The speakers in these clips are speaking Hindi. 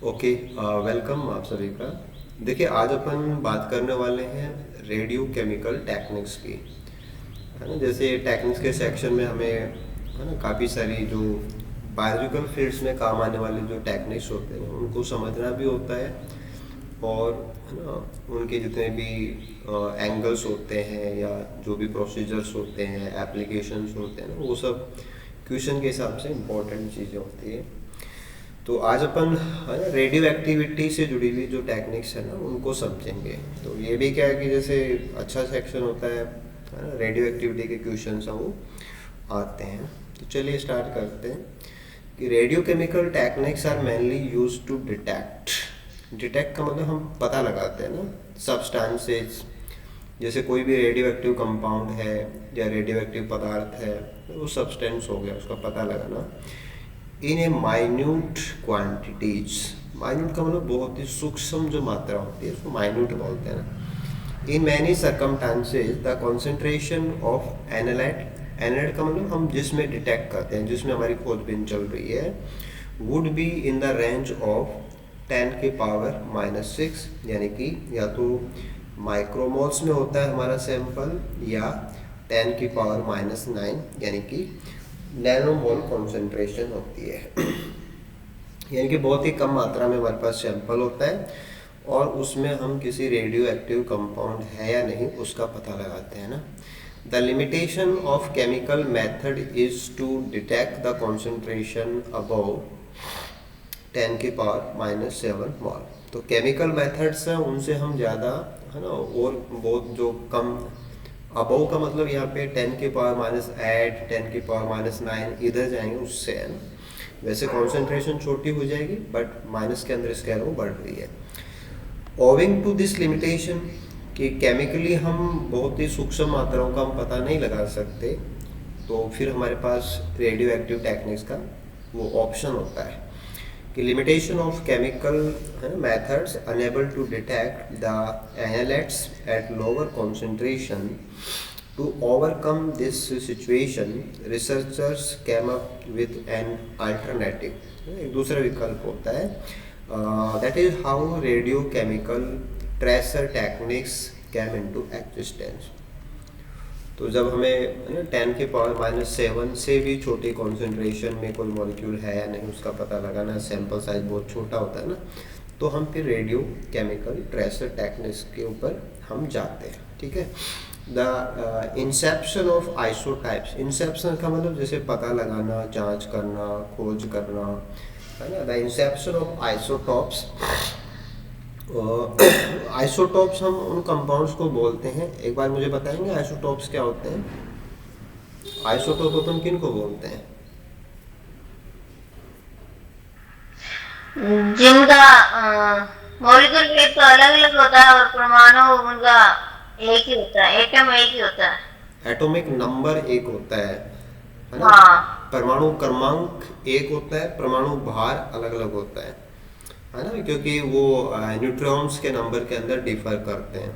ओके। वेलकम आप सभी का। देखिए, आज अपन बात करने वाले हैं रेडियो केमिकल टेक्निक्स की, है ना। जैसे टेक्निक्स के सेक्शन में हमें, है ना, काफ़ी सारी जो बायोलॉजिकल फील्ड्स में काम आने वाले जो टेक्निक्स होते हैं उनको समझना भी होता है। और है ना, उनके जितने भी एंगल्स होते हैं या जो भी प्रोसीजर्स होते हैं, एप्लीकेशंस होते हैं ना, वो सब क्वेश्चन के हिसाब से इम्पोर्टेंट चीज़ें होती है। तो आज अपन, है ना, रेडियो एक्टिविटी से जुड़ी हुई जो टेक्निक्स है ना उनको समझेंगे। तो ये भी क्या है कि जैसे अच्छा सेक्शन होता है ना, रेडियो एक्टिविटी के क्वेश्चन हैं वो आते हैं। तो चलिए स्टार्ट करते हैं कि radiochemical techniques are mainly use to detect का मतलब हम पता लगाते हैं ना, सब्सटेंसेस। जैसे कोई भी रेडियो एक्टिव कंपाउंड है या रेडियो एक्टिव पदार्थ है, वो सब्सटेंस हो गया, उसका पता लगाना इन ए माइन्यूट क्वांटिटीज। माइन्यूट का मतलब बहुत ही सूक्ष्म जो मात्रा होती है उसको माइन्यूट बोलते हैं ना। In many circumstances the concentration of analyte का मतलब हम जिसमें डिटेक्ट करते हैं, जिसमें हमारी खोजबीन चल रही है, would be in the range of 10⁻⁻⁶, यानी कि या तो माइक्रोमोल्स में होता है हमारा सैंपल या 10⁻⁹, यानी कि नैनोमोल कॉन्सेंट्रेशन होती है। यानी कि बहुत ही कम मात्रा में हमारे पास सैंपल होता है और उसमें हम किसी रेडियो एक्टिव कंपाउंड है या नहीं उसका पता लगाते हैं ना। The limitation of chemical method is to detect the concentration above 10⁻⁻⁷ mole. तो केमिकल मेथड्स हैं उनसे हम ज़्यादा, है ना, और बहुत जो कम, अबव का मतलब यहाँ पे 10⁻⁸, 10⁻⁹ इधर जाएंगे उससे, है ना। वैसे कॉन्सेंट्रेशन छोटी हो जाएगी बट माइनस के अंदर इसका एरो बढ़ रही है। ओविंग टू दिस लिमिटेशन कि केमिकली हम बहुत ही सूक्ष्म मात्राओं का हम पता नहीं लगा सकते, तो फिर हमारे पास रेडियो एक्टिव टेक्निक्स का वो ऑप्शन होता है कि limitation of chemical methods unable to detect the analytes at lower concentration. To overcome this situation, researchers came up with an alternative. एक दूसरा विकल्प होता है, that is how radiochemical tracer techniques came into existence. तो जब हमें 10⁻⁷ से भी छोटी कॉन्सेंट्रेशन में कोई मॉलिक्यूल है या नहीं उसका पता लगाना, सैंपल साइज बहुत छोटा होता है ना, तो हम फिर रेडियो केमिकल ट्रेसर टेक्निक्स के ऊपर हम जाते हैं। ठीक है। The inception of isotypes. Inception का मतलब जैसे पता लगाना, जांच करना, खोज करना, है ना। The inception of isotopes. Isotopes हम उन कंपाउंड्स को बोलते हैं, एक बार मुझे बताएंगे आइसोटॉप्स क्या होते हैं? आइसोटोप अपन किन को बोलते हैं? जिनका मॉलिक्यूल वेट तो अलग अलग होता है और परमाणु उनका एक ही होता है, एटम एक ही होता है। एटॉमिक नंबर एक होता है ना। हाँ। परमाणु क्रमांक एक होता है, परमाणु भार अलग अलग होता है ना, क्योंकि वो न्यूट्रॉन्स के नंबर के अंदर डिफर करते हैं।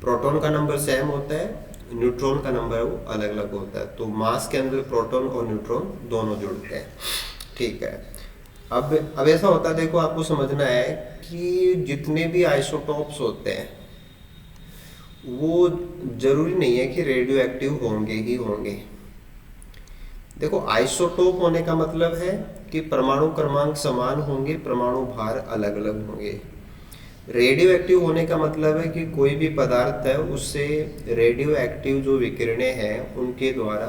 प्रोटॉन का नंबर सेम होता है, न्यूट्रॉन का नंबर वो अलग अलग होता है। तो मास के अंदर प्रोटॉन और न्यूट्रॉन दोनों जुड़ते हैं। ठीक है। अब ऐसा होता है, देखो आपको समझना है कि जितने भी आइसोटॉप्स होते हैं वो जरूरी नहीं है कि रेडियो एक्टिव होंगे ही होंगे। देखो, आइसोटोप होने का मतलब है कि परमाणु क्रमांक समान होंगे, परमाणु भार अलग अलग होंगे। रेडियो एक्टिव होने का मतलब है कि कोई भी पदार्थ है उससे रेडियो एक्टिव जो विकिरणें हैं उनके द्वारा,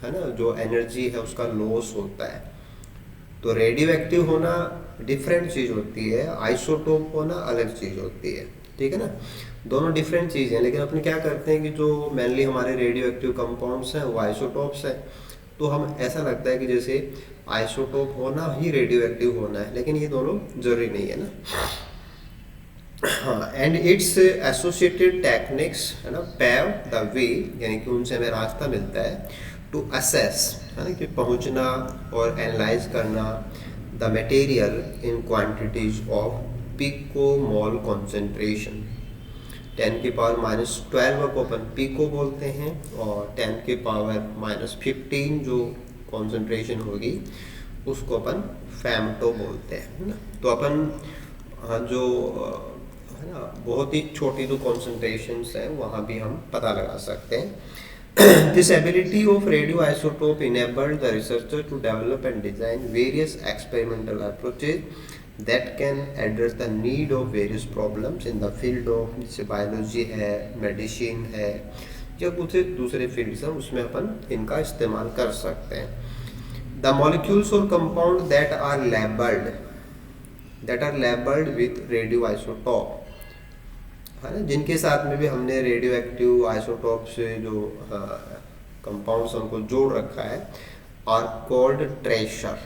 है ना, जो एनर्जी है उसका लॉस होता है। तो रेडियो एक्टिव होना डिफरेंट चीज़ होती है, आइसोटोप होना अलग चीज़ होती है। ठीक है ना, दोनों डिफरेंट चीज़ हैं। लेकिन अपन क्या करते हैं कि जो मेनली हमारे रेडियो एक्टिव कंपाउंड्स हैं वो आइसोटोप्स हैं, तो हम ऐसा लगता है कि जैसे आइसोटोप होना ही रेडियो एक्टिव होना है, लेकिन ये दोनों जरूरी नहीं है ना। हाँ, एंड इट्स एसोसिएटेड टेक्निक्स, है ना, पैव द वे, यानी कि उनसे हमें रास्ता मिलता है टू असेस, है ना, कि पहुंचना और एनालाइज करना the material in quantities of picomole concentration. 10⁻⁻12 को अपन पिको बोलते हैं और 10⁻⁻15 जो कॉन्सेंट्रेशन होगी उसको अपन फेमटो बोलते हैं, है ना। तो अपन जो है ना बहुत ही छोटी जो कॉन्सेंट्रेशंस हैं वहाँ भी हम पता लगा सकते हैं। This ability of radioisotope enabled the researcher to develop and design various experimental approaches that can address the need of various problems in the field of, जैसे बायोलॉजी है, मेडिसिन है, या कुछ दूसरे फील्ड्स हैं, उसमें अपन इनका इस्तेमाल कर सकते हैं। द मॉलिक्यूल्स और compound that are labelled with radioisotope, है ना, जिनके साथ में भी हमने रेडियो एक्टिव आइसोटोप से जो कंपाउंड्स उनको जोड़ रखा है, आर कॉल्ड ट्रेशर।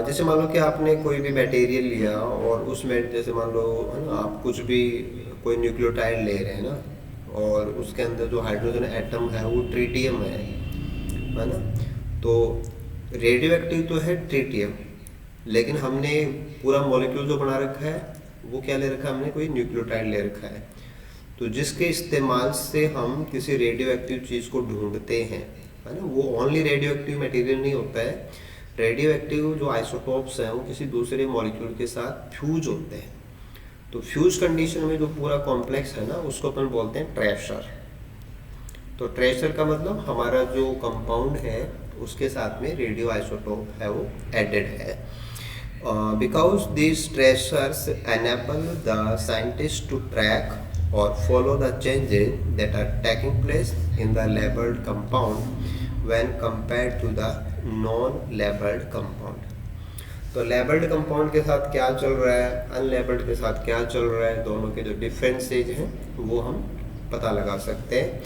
जैसे मान लो कि आपने कोई भी मटेरियल लिया और उसमें जैसे मान लो है ना आप कुछ भी कोई न्यूक्लियोटाइड ले रहे हैं ना, और उसके अंदर जो हाइड्रोजन एटम है वो ट्रिटियम है ना। तो रेडियो एक्टिव तो है ट्रिटियम, लेकिन हमने पूरा मॉलिक्यूल जो बना रखा है वो क्या ले रखा है, हमने कोई न्यूक्लियोटाइड ले रखा है। तो जिसके इस्तेमाल से हम किसी रेडियो एक्टिव चीज़ को ढूंढते हैं, है ना, वो ओनली रेडियो एक्टिव मटेरियल नहीं होता है। रेडियो एक्टिव जो आइसोटोप्स हैं वो किसी दूसरे मॉलिक्यूल के साथ फ्यूज होते हैं। तो फ्यूज कंडीशन में जो पूरा कॉम्प्लेक्स है ना उसको अपन बोलते हैं ट्रेशर। तो ट्रेशर का मतलब हमारा जो कंपाउंड है उसके साथ में रेडियो आइसोटोप है वो एडेड है। Because this tracers enable the scientist to track और follow the changes that are taking place in the labelled compound when compared to the non labelled compound. तो लेबल्ड कंपाउंड के साथ क्या चल रहा है, अनलेबल्ड के साथ क्या चल रहा है, दोनों के जो डिफरेंसेज हैं वो हम पता लगा सकते हैं।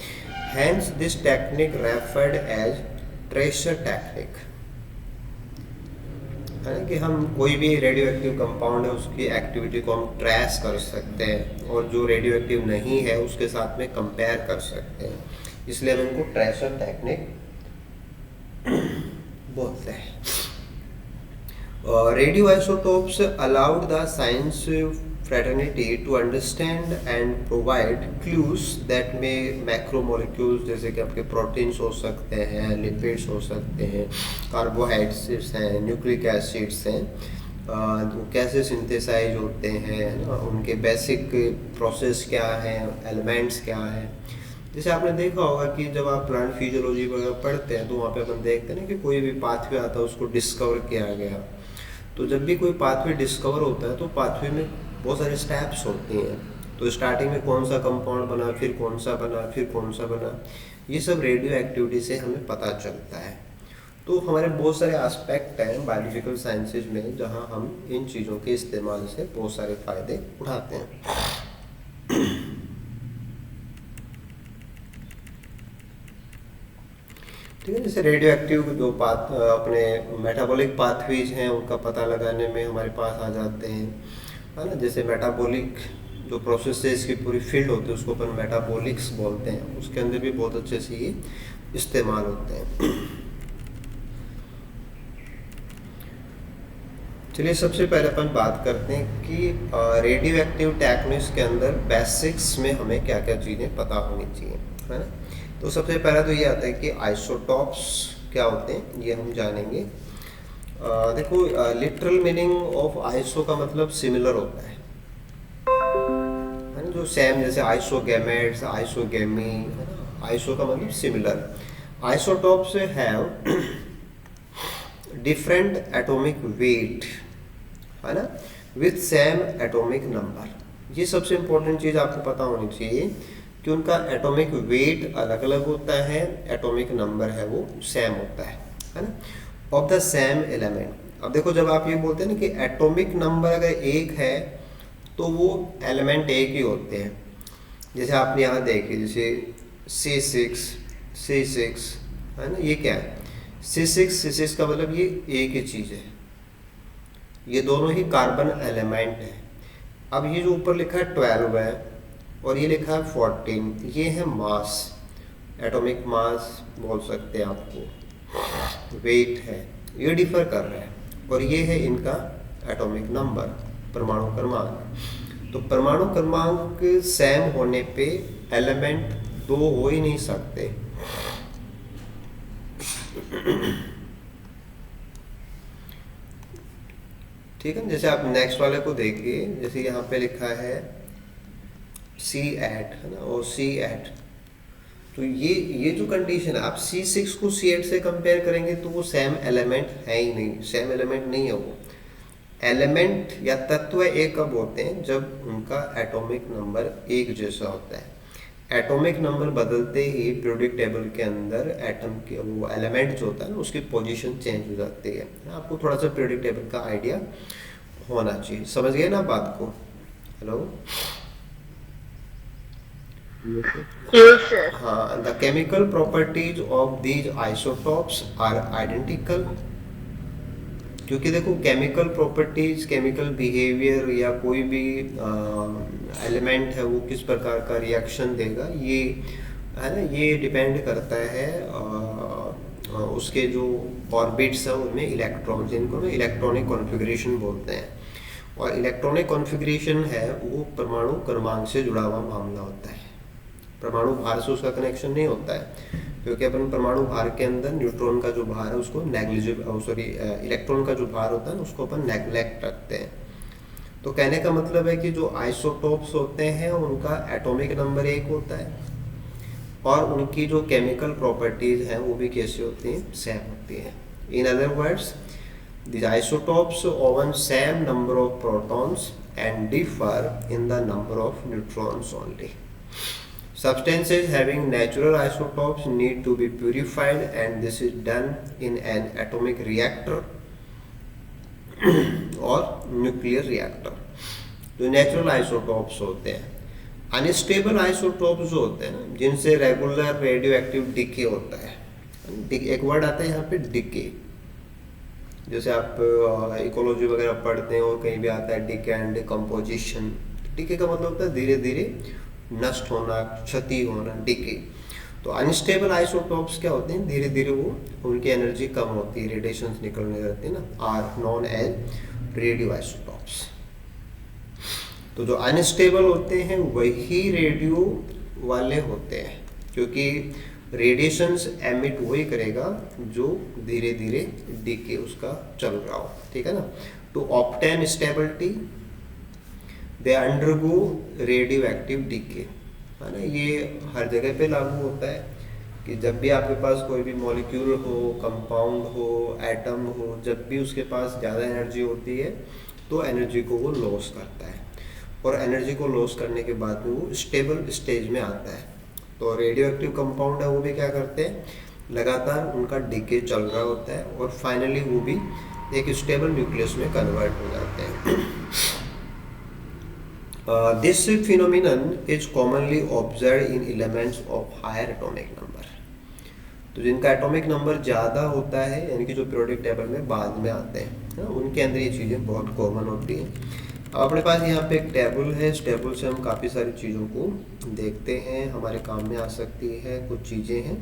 Hence this technique referred as tracer technique, है ना, कि हम कोई भी रेडियो एक्टिव कंपाउंड है उसकी एक्टिविटी को हम ट्रेस कर सकते हैं और जो रेडियो एक्टिव नहीं है उसके साथ में कंपेयर कर सकते हैं, इसलिए हम इनको ट्रेशर टेक्निक बोलते हैं। Radioisotopes allowed the science fraternity to understand and provide clues that में मैक्रोमोलिक्यूल्स, जैसे कि आपके प्रोटीन्स हो सकते हैं, लिपिड्स हो सकते हैं, कार्बोहाइड्रेट्स हैं, न्यूक्लिक एसिड्स हैं, वो कैसे सिंथेसाइज होते हैं, उनके बेसिक प्रोसेस क्या हैं, एलिमेंट्स क्या हैं। जैसे आपने देखा होगा कि जब आप प्लांट फिजियोलॉजी वगैरह पढ़ते हैं तो वहाँ पे अपन देखते हैं ना कि कोई भी पाथवे आता है उसको डिस्कवर किया गया। तो जब भी कोई पाथवे डिस्कवर होता है तो पाथवे में बहुत सारे स्टेप्स होती हैं। तो स्टार्टिंग में कौन सा कंपाउंड बना, फिर कौन सा बना, फिर कौन सा बना, ये सब रेडियो एक्टिविटी से हमें पता चलता है। तो हमारे बहुत सारे एस्पेक्ट हैं बायोलॉजिकल साइंसेज में जहाँ हम इन चीज़ों के इस्तेमाल से बहुत सारे फ़ायदे उठाते हैं। ठीक है, जैसे रेडियो एक्टिव जो अपने मेटाबॉलिक पाथवेज हैं उनका पता लगाने में हमारे पास आ जाते हैं, है ना। जैसे मेटाबॉलिक जो प्रोसेसेस की पूरी फील्ड होती है उसको अपन मेटाबॉलिक्स बोलते हैं, उसके अंदर भी बहुत अच्छे से ये इस्तेमाल होते हैं। चलिए सबसे पहले अपन बात करते हैं कि रेडियो एक्टिव टेक्निक्स के अंदर बेसिक्स में हमें क्या क्या चीज़ें पता होनी चाहिए, है ना। तो सबसे पहला तो ये आता है कि आइसोटॉप्स क्या होते हैं, ये हम जानेंगे। देखो लिटरल मीनिंग ऑफ आइसो का मतलब सिमिलर होता है ना, जो सेम, जैसे आइसोगैमेट्स, आइसोगेमी, है ना। आइसो का मतलब similar. Isotopes have different atomic weight, है ना, विथ सेम एटॉमिक नंबर। ये सबसे इम्पोर्टेंट चीज़ आपको पता होनी चाहिए कि उनका एटॉमिक वेट अलग अलग होता है, एटॉमिक नंबर है वो सेम होता है ना, ऑफ द सेम एलिमेंट। अब देखो जब आप ये बोलते हैं ना कि एटॉमिक नंबर अगर एक है तो वो एलिमेंट एक ही होते हैं। जैसे आपने यहाँ देखिए, जैसे C6 है ना, ये क्या है, C6 का मतलब ये एक ही चीज़ है, ये दोनों ही कार्बन एलिमेंट है। अब ये जो ऊपर लिखा है 12 है और ये लिखा है 14, ये है मास, एटॉमिक मास बोल सकते हैं आपको, वेट है, ये डिफर कर रहा है। और ये है इनका एटॉमिक नंबर, परमाणु क्रमांक। तो परमाणु क्रमांक सेम होने पे एलिमेंट दो हो ही नहीं सकते। ठीक है। जैसे आप नेक्स्ट वाले को देखिए, जैसे यहाँ पे लिखा है सी एट, है ना, और सी एट, तो ये जो कंडीशन है, आप C6 को C8 से कंपेयर करेंगे तो वो सेम एलिमेंट है ही नहीं, सेम एलिमेंट नहीं है वो। एलिमेंट या तत्व एक कब होते हैं, जब उनका एटॉमिक नंबर एक जैसा होता है। एटॉमिक नंबर बदलते ही पीरियोडिक टेबल के अंदर एटम के वो एलिमेंट जो होता है ना, उसकी पोजीशन चेंज हो जाती है। आपको थोड़ा सा पीरियोडिक टेबल का आइडिया होना चाहिए। समझ गए ना बात को? Hello, Yes, sir. हाँ, the chemical properties of these isotopes are identical. क्योंकि देखो केमिकल प्रॉपर्टीज, केमिकल बिहेवियर या कोई भी एलिमेंट है वो किस प्रकार का रिएक्शन देगा, ये है ना, ये डिपेंड करता है उसके जो ऑर्बिट्स है उनमें इलेक्ट्रॉन, जिनको ना इलेक्ट्रॉनिक कॉन्फ़िगरेशन बोलते हैं। और इलेक्ट्रॉनिक कॉन्फ़िगरेशन है वो परमाणु क्रमांक से जुड़ा हुआ मामला होता है। परमाणु भार से उसका कनेक्शन नहीं होता है, क्योंकि अपन परमाणु भार के अंदर न्यूट्रॉन का जो भार है उसको इलेक्ट्रॉन का जो भार होता है ना उसको अपन नेग्लेक्ट रखते हैं। तो कहने का मतलब है कि जो आइसोटोप्स होते हैं उनका एटॉमिक नंबर एक होता है, और उनकी जो केमिकल प्रॉपर्टीज हैं वो भी कैसी होती हैं, सेम होती हैं। In other words, these isotopes own same number of protons and differ in the number of neutrons only. Substances having natural isotopes need to be purified, and this is done in an atomic reactor or nuclear reactor. जो नेचुरल आइसोटॉप्स होते हैं, अनस्टेबल आइसोटॉप्स जो होते हैं ना, जिनसे रेगुलर रेडियो एक्टिव डिके होता है। एक वर्ड आता है यहाँ पे डिके, जैसे आप इकोलॉजी वगैरह पढ़ते हैं और कहीं भी आता है डिके एंड डिकम्पोजिशन। डिके का मतलब होता है धीरे धीरे नष्ट होना, क्षति होना, डिके। तो अनस्टेबल आइसोटॉप्स क्या होते हैं, धीरे धीरे वो उनकी एनर्जी कम होती है, रेडिएशंस निकलने लगते हैं ना, are known as radioisotopes. तो जो अनस्टेबल होते हैं वही रेडियो वाले होते हैं, क्योंकि रेडिएशंस एमिट वही करेगा जो धीरे धीरे डिके उसका चल रहा हो, ठीक है ना। To obtain stability they undergo radioactive decay, है ना। ये हर जगह पे लागू होता है कि जब भी आपके पास कोई भी मॉलिक्यूल हो, कंपाउंड हो, एटम हो, जब भी उसके पास ज़्यादा एनर्जी होती है तो एनर्जी को वो लॉस करता है, और एनर्जी को लॉस करने के बाद में वो स्टेबल स्टेज में आता है। तो रेडियो एक्टिव कंपाउंड है वो भी क्या करते हैं, लगातार उनका डिके चल रहा होता है, और फाइनली वो भी एक स्टेबल न्यूक्लियस में कन्वर्ट हो जाते हैं। This phenomenon is commonly observed in elements of higher atomic number. तो जिनका एटॉमिक नंबर ज़्यादा होता है, यानी कि जो पीरियोडिक टेबल में बाद में आते हैं, उनके अंदर ये चीज़ें बहुत कॉमन होती हैं। अब अपने पास यहाँ पे एक टेबल है, इस टेबल से हम काफ़ी सारी चीज़ों को देखते हैं, हमारे काम में आ सकती है। कुछ चीज़ें हैं,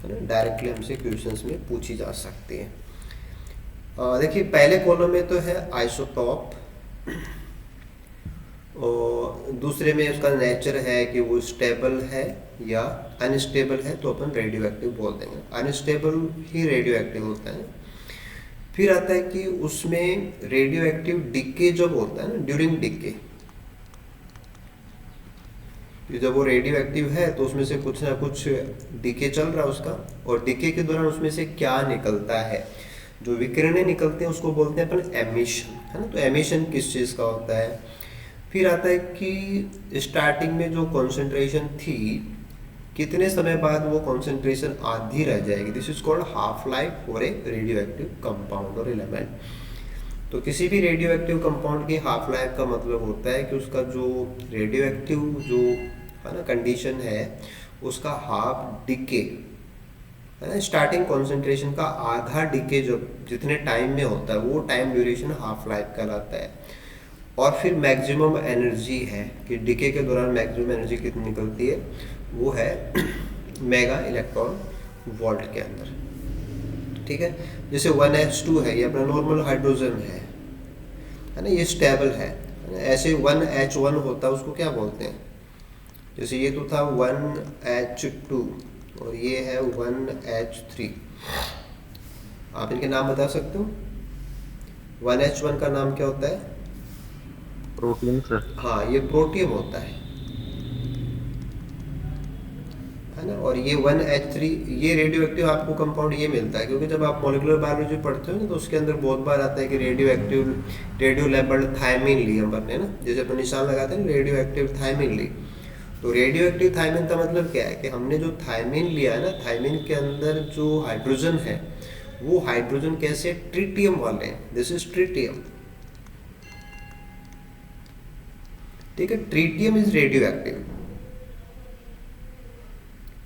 है ना, डायरेक्टली हमसे क्वेश्चंस में पूछी जा सकती हैं। देखिए पहले कॉलम में तो है आइसोटॉप, और दूसरे में उसका नेचर है कि वो स्टेबल है या अनस्टेबल है, तो अपन रेडियो एक्टिव बोल देंगे। अनस्टेबल ही रेडियो एक्टिव होता है। फिर आता है कि उसमें रेडियो एक्टिव डिके जब होता है ना, ड्यूरिंग डिके, जब वो रेडियो एक्टिव है तो उसमें से कुछ ना कुछ डिके चल रहा है उसका, और डिके के दौरान उसमें से क्या निकलता है, जो विकिरणें निकलते हैं उसको बोलते हैं अपन एमिशन, है ना। तो एमिशन किस चीज़ का होता है। फिर आता है कि स्टार्टिंग में जो कॉन्सेंट्रेशन थी, कितने समय बाद वो कॉन्सेंट्रेशन आधी रह जाएगी। This is called half life for a radio active compound और एलिमेंट। तो किसी भी रेडियो एक्टिव कंपाउंड की हाफ लाइफ का मतलब होता है कि उसका जो रेडियो एक्टिव जो है ना कंडीशन है, उसका हाफ डिके, है ना, स्टार्टिंग कॉन्सेंट्रेशन का आधा डिके जब जितने टाइम में होता है वो टाइम ड्यूरेशन हाफ लाइफ कहलाता है। और फिर मैक्सिमम एनर्जी है कि डिके के दौरान मैक्सिमम एनर्जी कितनी निकलती है, वो है मेगा इलेक्ट्रॉन वोल्ट के अंदर, ठीक है। जैसे 1H2 है, ये अपना नॉर्मल हाइड्रोजन है ना, ये स्टेबल है। ऐसे 1H1 होता है, उसको क्या बोलते हैं, जैसे ये तो था 1H2 और ये है 1H3। आप इनके नाम बता सकते हो। 1H1 का नाम क्या होता है? Protein sir. हाँ, ये प्रोटियम होता है ना। और ये 1H3, ये रेडियो एक्टिव आपको कंपाउंड ये मिलता है क्योंकि जब आप मॉलिक्यूलर बायोलॉजी पढ़ते हो ना तो उसके अंदर बहुत बार आता है कि radioactive, radio labelled thymine ली हम ने ना, जैसे अपन निशान लगाते हैं रेडियो एक्टिव थायमिन ली। तो रेडियो एक्टिव थायमिन का मतलब क्या है कि हमने जो थायमिन लिया है ना, थायमिन के अंदर जो हाइड्रोजन है वो हाइड्रोजन कैसे ट्रिटियम वाले हैं, दिस इज ट्रिटियम। ठीक है, ट्रिटियम इज रेडियो एक्टिव।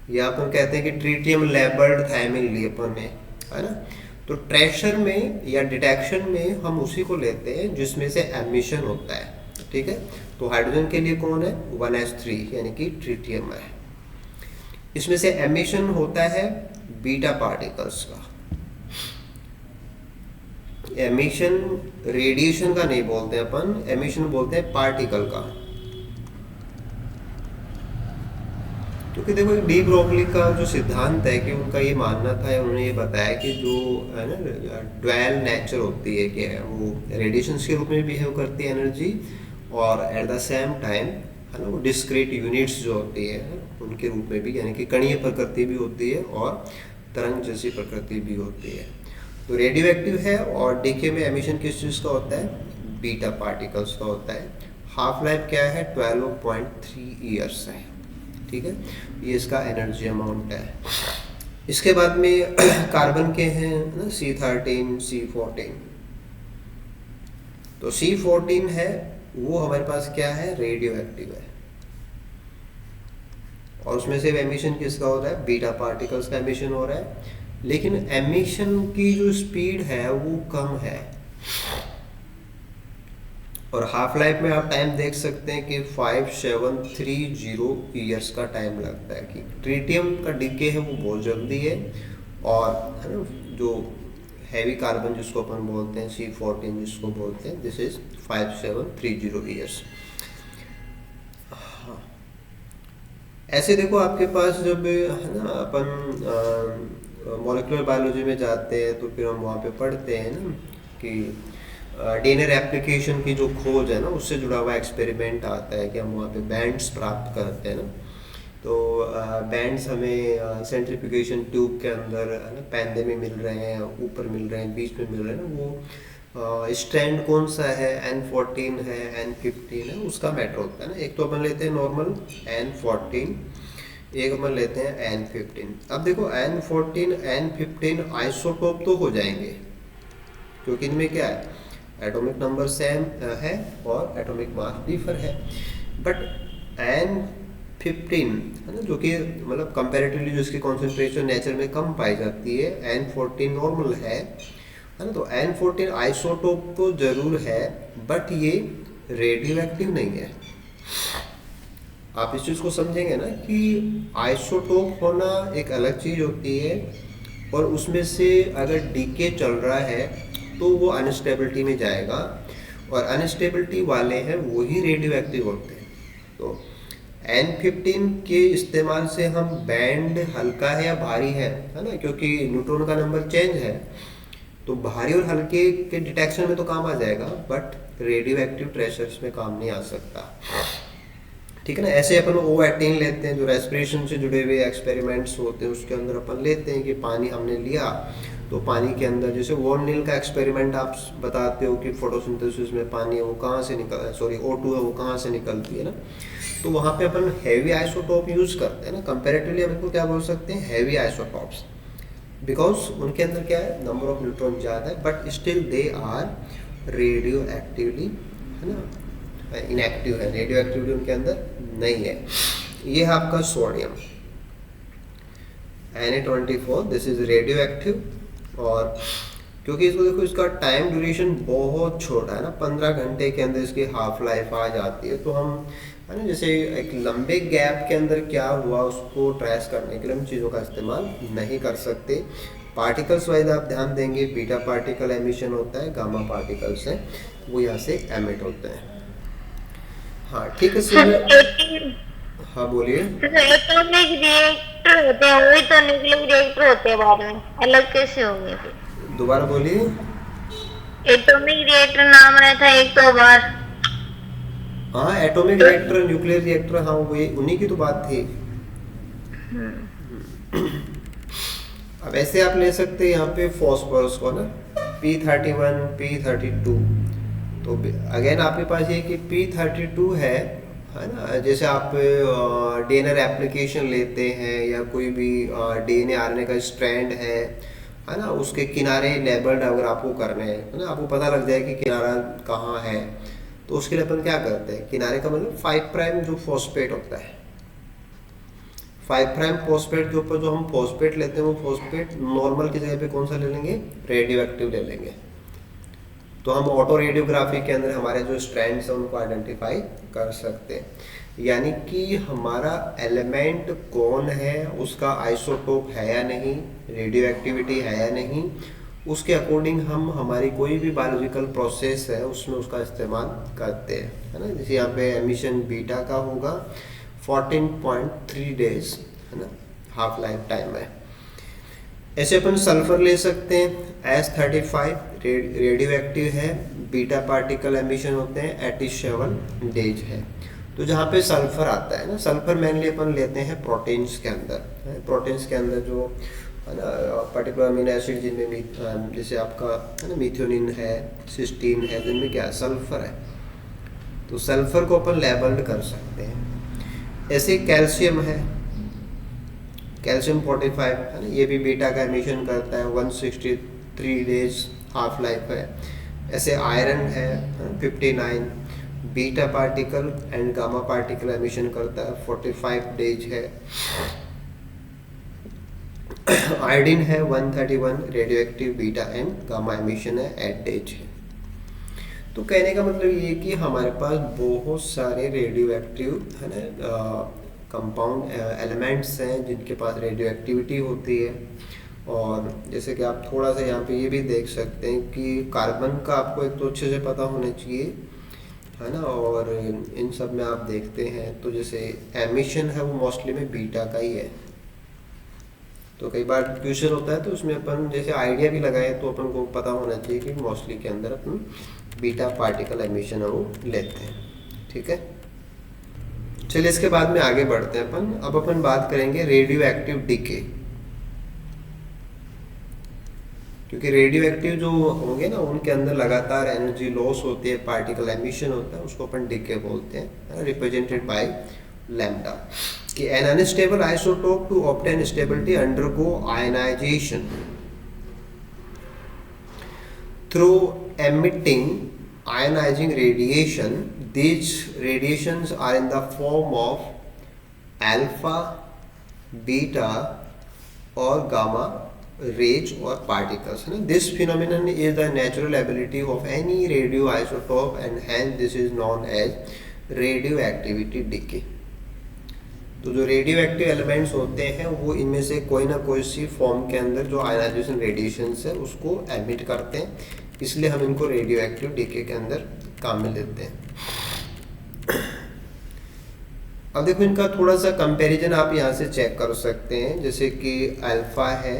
या अपन कहते हैं कि ट्रिटियम लेबल्ड थायमिन लिए अपन ने, है ना। तो ट्रेशर में या डिटेक्शन में हम उसी को लेते हैं जिसमें से एमिशन होता है। ठीक है, तो हाइड्रोजन के लिए कौन है? 1H3 यानी कि ट्रिटियम है। इसमें से एमिशन होता है बीटा पार्टिकल्स का। एमिशन रेडिएशन का नहीं बोलते अपन, एमिशन बोलते हैं पार्टिकल का। क्योंकि देखो डी ब्रोगली का जो सिद्धांत है कि उनका ये मानना था, उन्होंने ये बताया कि जो है ना ड्वेल नेचर होती है कि वो रेडिएशन के रूप में बिहेव करती है एनर्जी, और एट द सेम टाइम है ना वो डिस्क्रीट यूनिट्स जो होती है उनके रूप में भी, यानी कि कणीय प्रकृति भी होती है और तरंग जैसी प्रकृति भी होती है। तो रेडियो एक्टिव है और डीके में एमिशन किस चीज़ का होता है? बीटा पार्टिकल्स का होता है। हाफ लाइफ क्या है? 12.3 ईयर्स है। ठीक है, ये इसका एनर्जी अमाउंट है। इसके बाद में कार्बन के हैं ना C13, C14। तो C14 है वो हमारे पास क्या है? रेडियो एक्टिव है। और उसमें से एमिशन किसका हो रहा है? बीटा पार्टिकल्स का एमिशन हो रहा है। लेकिन एमिशन की जो स्पीड है वो कम है, और हाफ लाइफ में आप टाइम देख सकते हैं कि 5730 ईयर्स का टाइम लगता है। कि ट्रिटियम का डीके है वो बहुत जल्दी है, और है ना जो हैवी कार्बन जिसको अपन बोलते हैं C14 जिसको बोलते हैं, दिस इज 5730 ईयर्स। हाँ, ऐसे देखो आपके पास जब है ना अपन मॉलिक्यूलर बायोलॉजी में जाते हैं तो फिर हम वहाँ पे पढ़ते हैं ना कि डीएनए रेप्लिकेशन की जो खोज है ना उससे जुड़ा हुआ एक्सपेरिमेंट आता है कि हम वहाँ पे बैंड्स प्राप्त करते हैं ना। तो बैंड्स हमें सेंट्रीफ्यूगेशन ट्यूब के अंदर है ना पैंदे में मिल रहे हैं, ऊपर मिल रहे हैं, बीच में मिल रहे हैं ना। वो स्ट्रैंड कौन सा है? N14 है, N15 है, उसका मैटर होता है ना। एक तो अपन लेते हैं नॉर्मल N14, एक अपन लेते हैं N15। अब देखो N14 N15 आइसोटोप तो हो जाएंगे क्योंकि इनमें क्या है? एटॉमिक नंबर सेम है और एटॉमिक मास डिफर है। बट N15 है ना जो कि मतलब कंपैरेटिवली जो इसकी कॉन्सेंट्रेशन नेचर में कम पाई जाती है, N14 नॉर्मल है ना। तो N14 आइसोटोप तो जरूर है बट ये रेडियो एक्टिव नहीं है। आप इस चीज़ को समझेंगे ना कि आइसोटोप होना एक अलग चीज़ होती है, और उसमें से अगर डीके चल रहा है तो वो अनस्टेबिलिटी में जाएगा, और अनस्टेबिलिटी वाले हैं वही रेडियो एक्टिव होते हैं। तो N15 के इस्तेमाल से हम बैंड हल्का है या भारी है ना, क्योंकि न्यूट्रॉन का नंबर चेंज है तो भारी और हल्के के डिटेक्शन में तो काम आ जाएगा, बट रेडियो एक्टिव ट्रेशर्स में काम नहीं आ सकता। ठीक है ना। ऐसे अपन O18 लेते हैं जो रेस्पिरेशन से जुड़े हुए एक्सपेरिमेंट्स होते हैं, उसके अंदर अपन लेते हैं कि पानी हमने लिया तो पानी के अंदर जैसे वॉन नील का एक्सपेरिमेंट आप बताते हो कि फोटोसिंथेसिस में पानी है वो कहाँ से निकल, सॉरी O2 है वो कहाँ से निकलती है ना। तो वहाँ पे अपन हैवी आइसोटोप यूज़ करते हैं ना। कंपेरेटिवली अपन को क्या बोल सकते हैं? हैवी आइसोटोप्स, बिकॉज उनके अंदर क्या है? नंबर ऑफ न्यूट्रॉन ज़्यादा है, but still they are radioactively है ना इनएक्टिव है, रेडियो एक्टिविटी उनके अंदर नहीं है। ये है आपका sodium Na24, this is radio active. और क्योंकि इसको देखो इसका टाइम ड्यूरेशन बहुत छोटा है ना, 15 घंटे के अंदर इसकी हाफ लाइफ आ जाती है। तो हम है ना जैसे एक लंबे गैप के अंदर क्या हुआ उसको ट्रेस करने के लिए हम चीज़ों का इस्तेमाल नहीं कर सकते। पार्टिकल्स वाइज आप ध्यान देंगे, बीटा पार्टिकल एमिशन होता है, गामा पार्टिकल्स हैं वो यहाँ से एमिट होते हैं। हाँ ठीक है सर। हाँ बोलिए। एटॉमिक रिएक्टर होते हैं वही तो न्यूक्लियर रिएक्टर होते हैं बाद में, अलग कैसे होंगे फिर? दोबारा बोलिए। एटॉमिक रिएक्टर नाम आया था एक तो बार। हाँ एटॉमिक रिएक्टर, न्यूक्लियर रिएक्टर, हाँ वही उन्हीं की तो बात थी। अब ऐसे आप ले सकते हैं यहाँ पे फॉस्फोरस को ना, P31 P32। तो अगेन आपके पास ये कि P32 है ना, जैसे आप डीएनए एप्लीकेशन लेते हैं या कोई भी डीएनए आरएनए का स्ट्रैंड है ना, उसके किनारे लेबल्ड अगर आपको करने हैं है ना, आपको पता लग जाए कि किनारा कहाँ है, तो उसके लिए अपन क्या करते हैं, किनारे का मतलब 5 प्राइम जो फॉस्फेट होता है, 5 प्राइम फॉस्फेट के ऊपर जो हम फॉस्फेट लेते हैं वो फॉस्फेट नॉर्मल की जगह पे कौन सा ले लेंगे, रेडियो एक्टिव ले लेंगे। तो हम ऑटो रेडियोग्राफी के अंदर हमारे जो स्ट्रैंड्स हैं उनको आइडेंटिफाई कर सकते हैं, यानी कि हमारा एलिमेंट कौन है, उसका आइसोटोप है या नहीं, रेडियो एक्टिविटी है या नहीं, उसके अकॉर्डिंग हम हमारी कोई भी बायोलॉजिकल प्रोसेस है उसमें उसका इस्तेमाल करते हैं, है ना। जैसे यहाँ पे एमिशन बीटा का होगा 14.3 डेज, है ना, हाफ लाइफ टाइम है। ऐसे अपन सल्फर ले सकते हैं, S35 रेडियो एक्टिव है, बीटा पार्टिकल एमिशन होते हैं 87 डेज है। तो जहाँ पे सल्फर आता है ना, सल्फर मेनली अपन लेते हैं प्रोटीन्स के अंदर, प्रोटीन्स के अंदर जो है ना पर्टिकुलर अमीनो एसिड जिनमें जैसे आपका है ना मिथ्योनिन है, सिस्टीन है, जिनमें क्या सल्फर है, तो सल्फर को अपन लेबल्ड कर सकते हैं। ऐसे कैल्शियम है, कैल्शियम 45 है ना, ये भी बीटा का एमिशन करता है, 163 डेज हाफ लाइफ है। ऐसे आयरन है 59, beta particle and gamma particle emission करता है, 45 डेज है। आयोडीन है 131, radio active beta and gamma emission है 8 डेज है। तो कहने का मतलब ये कि हमारे पास बहुत सारे रेडियो एक्टिव है ना कंपाउंड एलिमेंट्स हैं जिनके पास रेडियो एक्टिविटी होती है। और जैसे कि आप थोड़ा सा यहाँ पे ये भी देख सकते हैं कि कार्बन का आपको एक तो अच्छे से पता होना चाहिए, है ना, और इन सब में आप देखते हैं तो जैसे एमिशन है वो मोस्टली में बीटा का ही है। तो कई बार क्वेश्चन होता है तो उसमें अपन जैसे आइडिया भी लगाए तो अपन को पता होना चाहिए कि मोस्टली के अंदर अपन बीटा पार्टिकल एमिशन है वो लेते हैं, ठीक है। चलिए इसके बाद में आगे बढ़ते हैं अपन। अब अपन बात करेंगे रेडियो एक्टिव डीके, क्योंकि रेडियो एक्टिव जो होंगे ना उनके अंदर लगातार एनर्जी लॉस होती है, पार्टिकल एमिशन होता है, उसको अपन डीके बोलते हैं, रिप्रेजेंटेड बाय लैम्डा। कि an unstable isotope to obtain stability undergo ionization through emitting ionizing radiation. These radiations are in the form of alpha, beta or gamma rays or particles. This phenomenon is the natural ability of any radioisotope and hence this is known as radioactivity decay. तो जो रेडियो एक्टिव एलिमेंट्स होते हैं वो इनमें से कोई ना कोई सी फॉर्म के अंदर जो आयनाइजेशन रेडिएशंस है उसको एमिट करते हैं, इसलिए हम इनको रेडियो एक्टिव डीके के अंदर काम में लेते हैं। अब देखो इनका थोड़ा सा कंपैरिजन आप यहाँ से चेक कर सकते हैं, जैसे कि अल्फा है,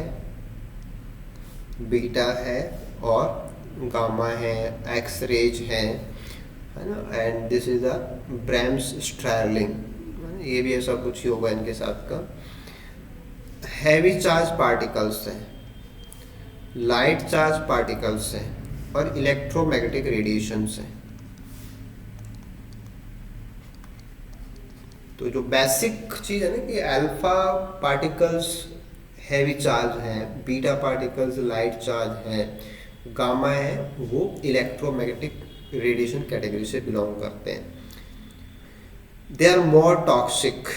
बीटा है और गामा है, एक्स रेज है ना, and this is the bremsstrahlung, ये भी ऐसा कुछ ही होगा इनके साथ का। हैवी चार्ज पार्टिकल्स हैं, लाइट चार्ज पार्टिकल्स हैं और इलेक्ट्रोमैग्नेटिक रेडिएशंस हैं। तो जो बेसिक चीज है ना कि अल्फा पार्टिकल्स हैवी चार्ज हैं, बीटा पार्टिकल्स लाइट चार्ज हैं, गामा है वो इलेक्ट्रोमैग्नेटिक रेडिएशन कैटेगरी से बिलोंग करते हैं। दे आर मोर टॉक्सिक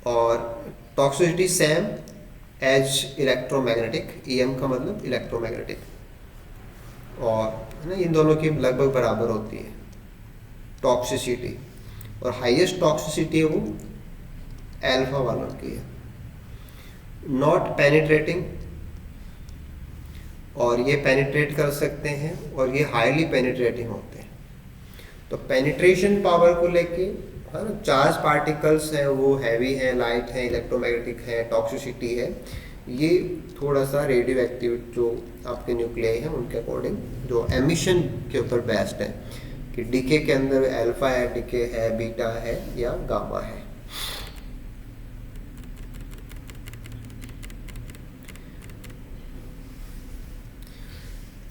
और toxicity same as electromagnetic, EM का मतलब इलेक्ट्रोमैग्नेटिक, और इन दोनों की लगभग बराबर होती है टॉक्सिसिटी, और हाईएस्ट टॉक्सिसिटी है वो अल्फा वालों की है। नॉट पेनिट्रेटिंग, और ये पेनिट्रेट कर सकते हैं और ये हाईली पेनिट्रेटिंग होते हैं। तो पेनिट्रेशन पावर को लेके है ना, चार्ज पार्टिकल्स हैं वो हैवी हैं, लाइट हैं, इलेक्ट्रोमैग्नेटिक है, टॉक्सिसिटी है, ये थोड़ा सा रेडियो एक्टिव जो आपके न्यूक्लियाई हैं उनके अकॉर्डिंग जो एमिशन के ऊपर बेस्ड है कि डीके के अंदर अल्फा है, डीके है, बीटा है या गामा है।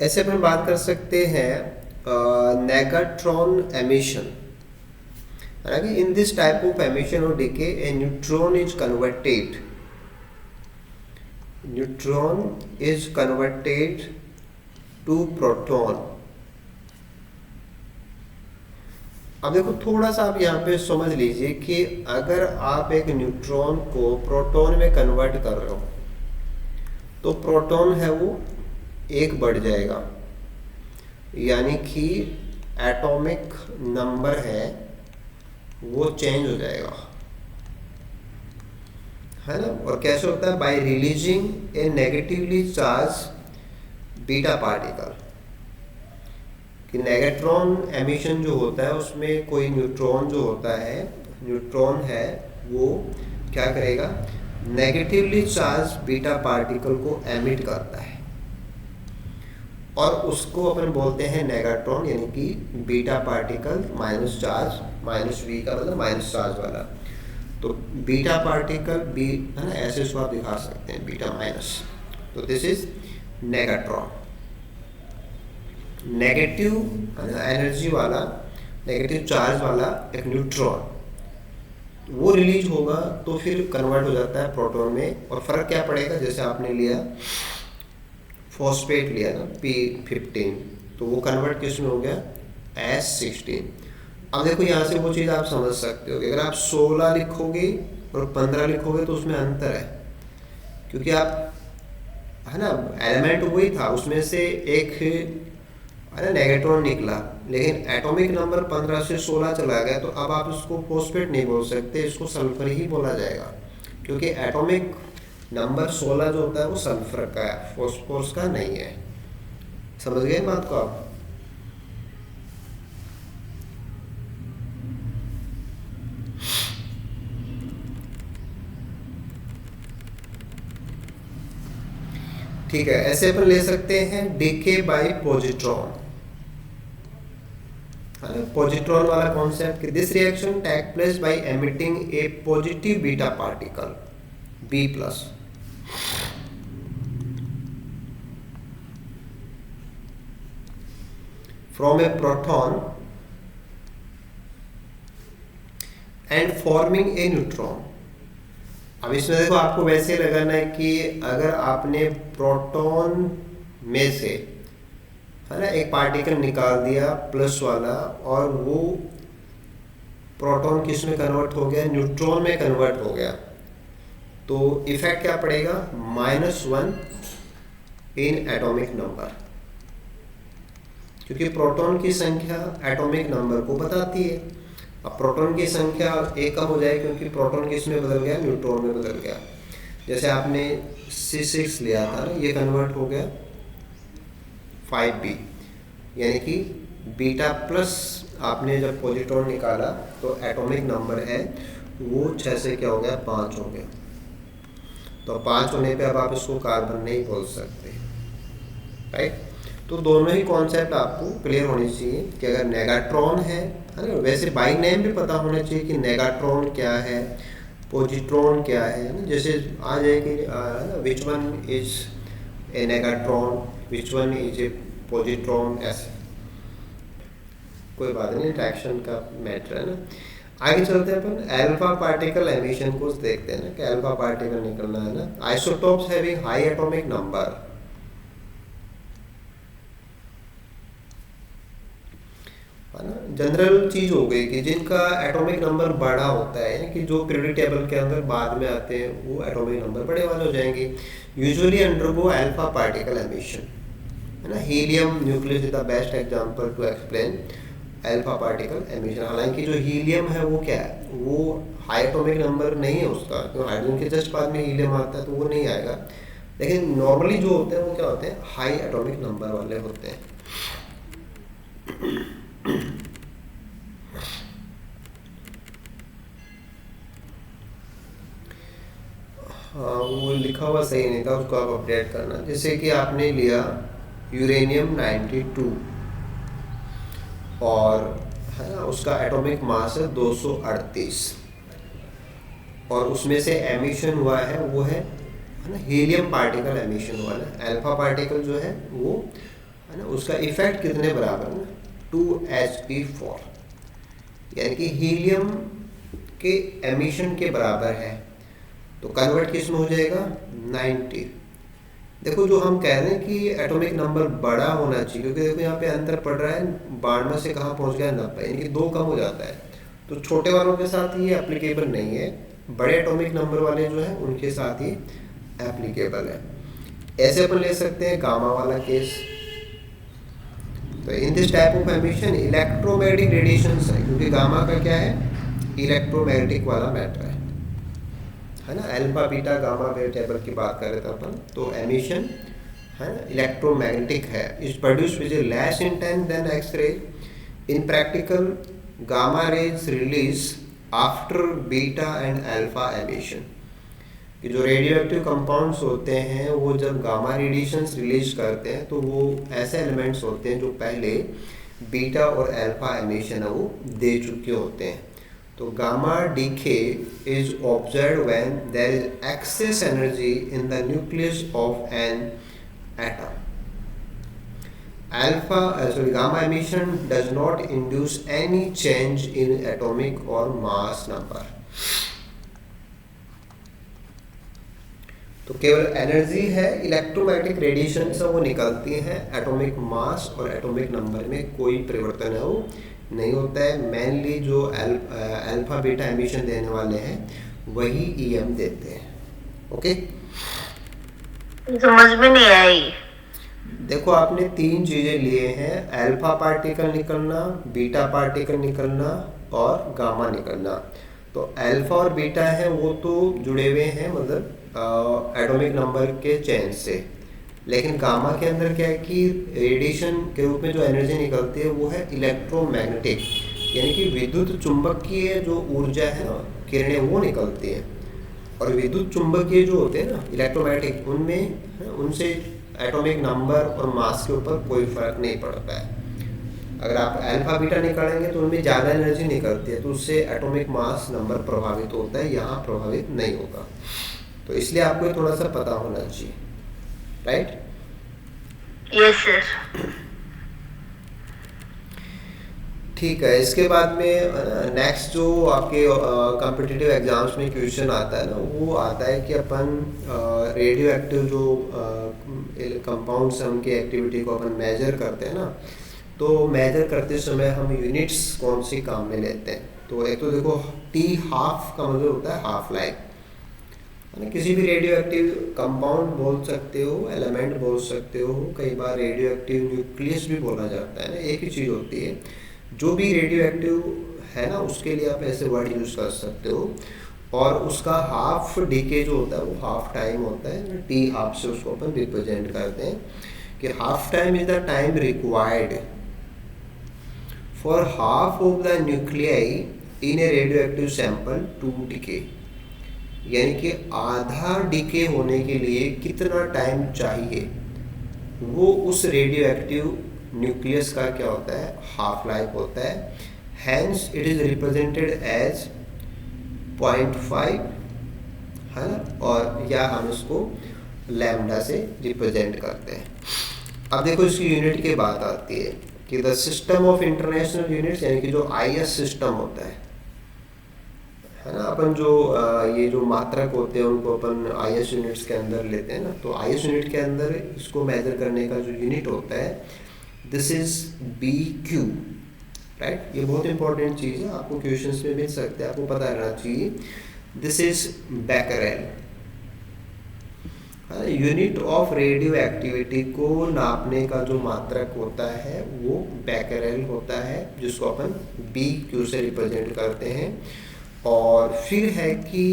ऐसे अपन बात कर सकते हैं नेगाट्रॉन emission. In this type of emission or decay, a neutron is converted. Neutron is converted to proton. अब देखो थोड़ा सा आप यहाँ पे समझ लीजिए कि अगर आप एक न्यूट्रॉन को प्रोटॉन में कन्वर्ट कर रहे हो तो प्रोटॉन है वो एक बढ़ जाएगा, यानी कि एटॉमिक नंबर है वो चेंज हो जाएगा, है ना। और कैसे होता है? बाय रिलीजिंग ए नेगेटिवली चार्ज बीटा पार्टिकल। कि नेगेट्रॉन एमिशन जो होता है उसमें कोई न्यूट्रॉन जो होता है, न्यूट्रॉन है वो क्या करेगा? नेगेटिवली चार्ज बीटा पार्टिकल को एमिट करता है और उसको अपन बोलते हैं नेगाट्रॉन, यानी कि beta particle minus charge, minus v का मतलब माइनस चार्ज वाला। तो बीटा पार्टिकल बी है ना, ऐसे इसको आप दिखा सकते हैं बीटा माइनस। तो दिस इज नेगाट्रॉन। नेगेटिव एनर्जी वाला, नेगेटिव चार्ज वाला एक न्यूट्रॉन वो रिलीज होगा तो फिर कन्वर्ट हो जाता है प्रोटॉन में। और फर्क क्या पड़ेगा? जैसे आपने लिया फॉस्फेट लिया ना P15, तो वो कन्वर्ट किस में हो गया? S16। अब देखो यहाँ से वो चीज़ आप समझ सकते हो कि अगर आप 16 लिखोगे और 15 लिखोगे तो उसमें अंतर है, क्योंकि आप है ना एलिमेंट वही था, उसमें से एक है ना नेगेट्रॉन निकला, लेकिन एटॉमिक नंबर 15 से 16 चला गया, तो अब आप इसको फॉस्फेट नहीं बोल सकते, इसको सल्फर ही बोला जाएगा, क्योंकि एटॉमिक नंबर 16 जो होता है वो सल्फर का है, फॉस्फोरस का नहीं है। समझ गए बात को आप? ठीक है, ऐसे अपन ले सकते हैं डीके बाय पॉजिट्रॉन। पॉजिट्रॉन वाला कॉन्सेप्ट कि this reaction take place by emitting a positive beta particle B plus from a proton and forming a neutron। अब इसमें देखो आपको वैसे लगाना है कि अगर आपने प्रोटॉन में से है ना एक पार्टिकल निकाल दिया प्लस वाला और वो प्रोटॉन किस में कन्वर्ट हो गया? न्यूट्रॉन में कन्वर्ट हो गया, तो इफेक्ट क्या पड़ेगा? -1 इन एटॉमिक नंबर, क्योंकि प्रोटॉन की संख्या एटॉमिक नंबर को बताती है। अब प्रोटॉन की संख्या एक कम हो जाएगी क्योंकि प्रोटॉन किस में बदल गया? न्यूट्रॉन में बदल गया। जैसे आपने C6 लिया था ना, ये कन्वर्ट हो गया 5B, यानी कि बीटा प्लस आपने जब पॉजिट्रॉन निकाला तो एटॉमिक नंबर है वो 6 से क्या हो गया? 5 हो गया। तो 5 होने पे अब आप इसको कार्बन नहीं बोल सकते, राइट। तो दोनों ही कॉन्सेप्ट आपको क्लियर होने चाहिए कि अगर नेगाट्रॉन है ना, वैसे बाई नेम भी पता होना चाहिए कि नेगाट्रॉन क्या है, पॉजिट्रॉन क्या है ना। जैसे आ जाए कि which one is a negatron, which one is a positron, ऐसे कोई बात नहीं, इंट्रैक्शन का मैटर है ना। आगे चलते हैं अपन अल्फा पार्टिकल एमिशन को देखते हैं ना कि अल्फा पार्टिकल निकलना है ना। Isotopes having high atomic number, है ना, जनरल चीज हो गई कि जिनका एटॉमिक नंबर बड़ा होता है, कि जो पीरियोडिक टेबल के अंदर बाद में आते हैं वो एटॉमिक नंबर बड़े वाले हो जाएंगे। Usually undergo alpha particle emission, है ना। Helium nucleus is the best example to explain alpha particle emission. हालांकि जो हीलियम है वो क्या है? वो हाई एटॉमिक नंबर नहीं है उसका, तो हाइड्रोजन के जस्ट बाद में हीलियम आता है तो वो नहीं आएगा। लेकिन नॉर्मली जो होते हैं वो क्या होते हैं? हाई एटॉमिक नंबर वाले होते हैं। हाँ, वो लिखा हुआ सही नहीं था, उसको आप अपडेट करना। जैसे कि आपने लिया यूरेनियम 92 और है ना, उसका एटॉमिक मास है 238 और उसमें से एमिशन हुआ है वो है ना हीलियम पार्टिकल एमिशन हुआ है। अल्फा पार्टिकल जो है वो है ना, उसका इफेक्ट कितने बराबर है ना 2He4, यानी कि हीलियम के एमिशन के बराबर है। तो कन्वर्ट किस में हो जाएगा 90। देखो जो हम कह रहे हैं कि एटॉमिक नंबर बड़ा होना चाहिए, क्योंकि देखो यहाँ पे अंतर पड़ रहा है 92 से कहाँ पहुँच गया 90, यानी कि 2 कम हो जाता है। तो छोटे वालों के साथ ये एप्लीकेबल नहीं है, बड़े एटॉमिक नंबर वाले जो हैं उनके साथ ही एप्लीकेबल है। ऐसे अपन ले सकते हैं गामा वाला केस। तो in this type of emission electromagnetic radiation है, क्योंकि गामा का क्या है इलेक्ट्रोमैग्नेटिक वाला मैटर है ना। Alpha beta gamma wave table की बात कर रहे थे अपन, तो एमिशन है ना इलेक्ट्रोमैग्नेटिक है। Is produce which is less intense than X ray. In practical gamma rays release after beta and alpha emission. कि जो रेडियो एक्टिव कंपाउंड्स होते हैं वो जब गामा रेडिएशन रिलीज करते हैं तो वो ऐसे एलिमेंट्स होते हैं जो पहले बीटा और अल्फा एमिशन है वो दे चुके होते हैं। तो gamma decay is observed when there is excess energy in the nucleus of an atom. Gamma emission does not induce any change in atomic or mass number. तो केवल एनर्जी है इलेक्ट्रोमैग्नेटिक रेडिएशन से वो निकलती हैं, एटॉमिक मास और एटॉमिक नंबर में कोई परिवर्तन है वो नहीं होता है। मेनली जो अल्फा बीटा एमिशन देने वाले हैं वही ईएम देते हैं। ओके, समझ में नहीं आई। देखो आपने 3 चीजें लिए हैं, अल्फा पार्टिकल निकलना, बीटा पार्टिकल निकलना और गामा निकलना। तो अल्फा और बीटा है वो तो जुड़े हुए हैं मतलब एटॉमिक नंबर के चेन से, लेकिन गामा के अंदर क्या है कि रेडिएशन के रूप में जो एनर्जी निकलती है वो है इलेक्ट्रोमैग्नेटिक, यानी कि विद्युत चुंबकीय जो ऊर्जा है ना किरणें वो निकलती हैं। और विद्युत चुंबकीय जो होते हैं ना इलेक्ट्रोमैग्नेटिक, उनमें उनसे एटॉमिक नंबर और मास के ऊपर कोई फर्क नहीं पड़ता है। अगर आप अल्फा बीटा निकालेंगे तो उनमें ज़्यादा एनर्जी निकलती है तो उससे एटॉमिक मास नंबर प्रभावित होता है, यहाँ प्रभावित नहीं होगा। तो इसलिए आपको ये थोड़ा सा पता होना चाहिए, राइट? Yes sir. ठीक है, इसके बाद में नेक्स्ट जो आपके कॉम्पिटिटिव एग्जाम्स में क्वेश्चन आता है ना वो आता है कि अपन रेडियो एक्टिव जो कंपाउंड्स हैं उनकी एक्टिविटी को अपन मेजर करते हैं ना, तो मेजर करते समय हम यूनिट्स कौन सी काम में लेते हैं। तो एक तो देखो T½ का मतलब होता है हाफ लाइफ, है ना। किसी भी रेडियो एक्टिव कंपाउंड बोल सकते हो, एलिमेंट बोल सकते हो, कई बार रेडियो एक्टिव न्यूक्लियस भी बोला जाता है ना, एक ही चीज़ होती है। जो भी रेडियो एक्टिव है ना उसके लिए आप ऐसे वर्ड यूज़ कर सकते हो। और उसका हाफ डीके जो होता है वो हाफ टाइम होता है, T½ से उसको अपन रिप्रेजेंट करते हैं कि half time is the time required for half of the nuclei in a radioactive sample to decay. यानी कि आधा डीके होने के लिए कितना टाइम चाहिए वो उस रेडियो एक्टिव न्यूक्लियस का क्या होता है हाफ लाइफ होता है। Hence it is represented as 0.5, है ना, और या हम इसको लैम्डा से रिप्रेजेंट करते हैं। अब देखो इसकी यूनिट की बात आती है कि the system of international units, यानी कि जो IS सिस्टम होता है ना, अपन जो ये जो मात्रक होते हैं उनको अपन IS यूनिट्स के अंदर लेते हैं ना, तो IS यूनिट के अंदर इसको मेजर करने का जो यूनिट होता है दिस इज BQ, राइट। ये बहुत इंपॉर्टेंट चीज़ है, आपको क्वेश्चंस में मिल सकते हैं, आपको पता रहना चाहिए। This is Becquerel, unit of radio activity को नापने का जो मात्रक होता है वो बैकरेल होता है, जिसको अपन BQ से रिप्रेजेंट करते हैं। और फिर है कि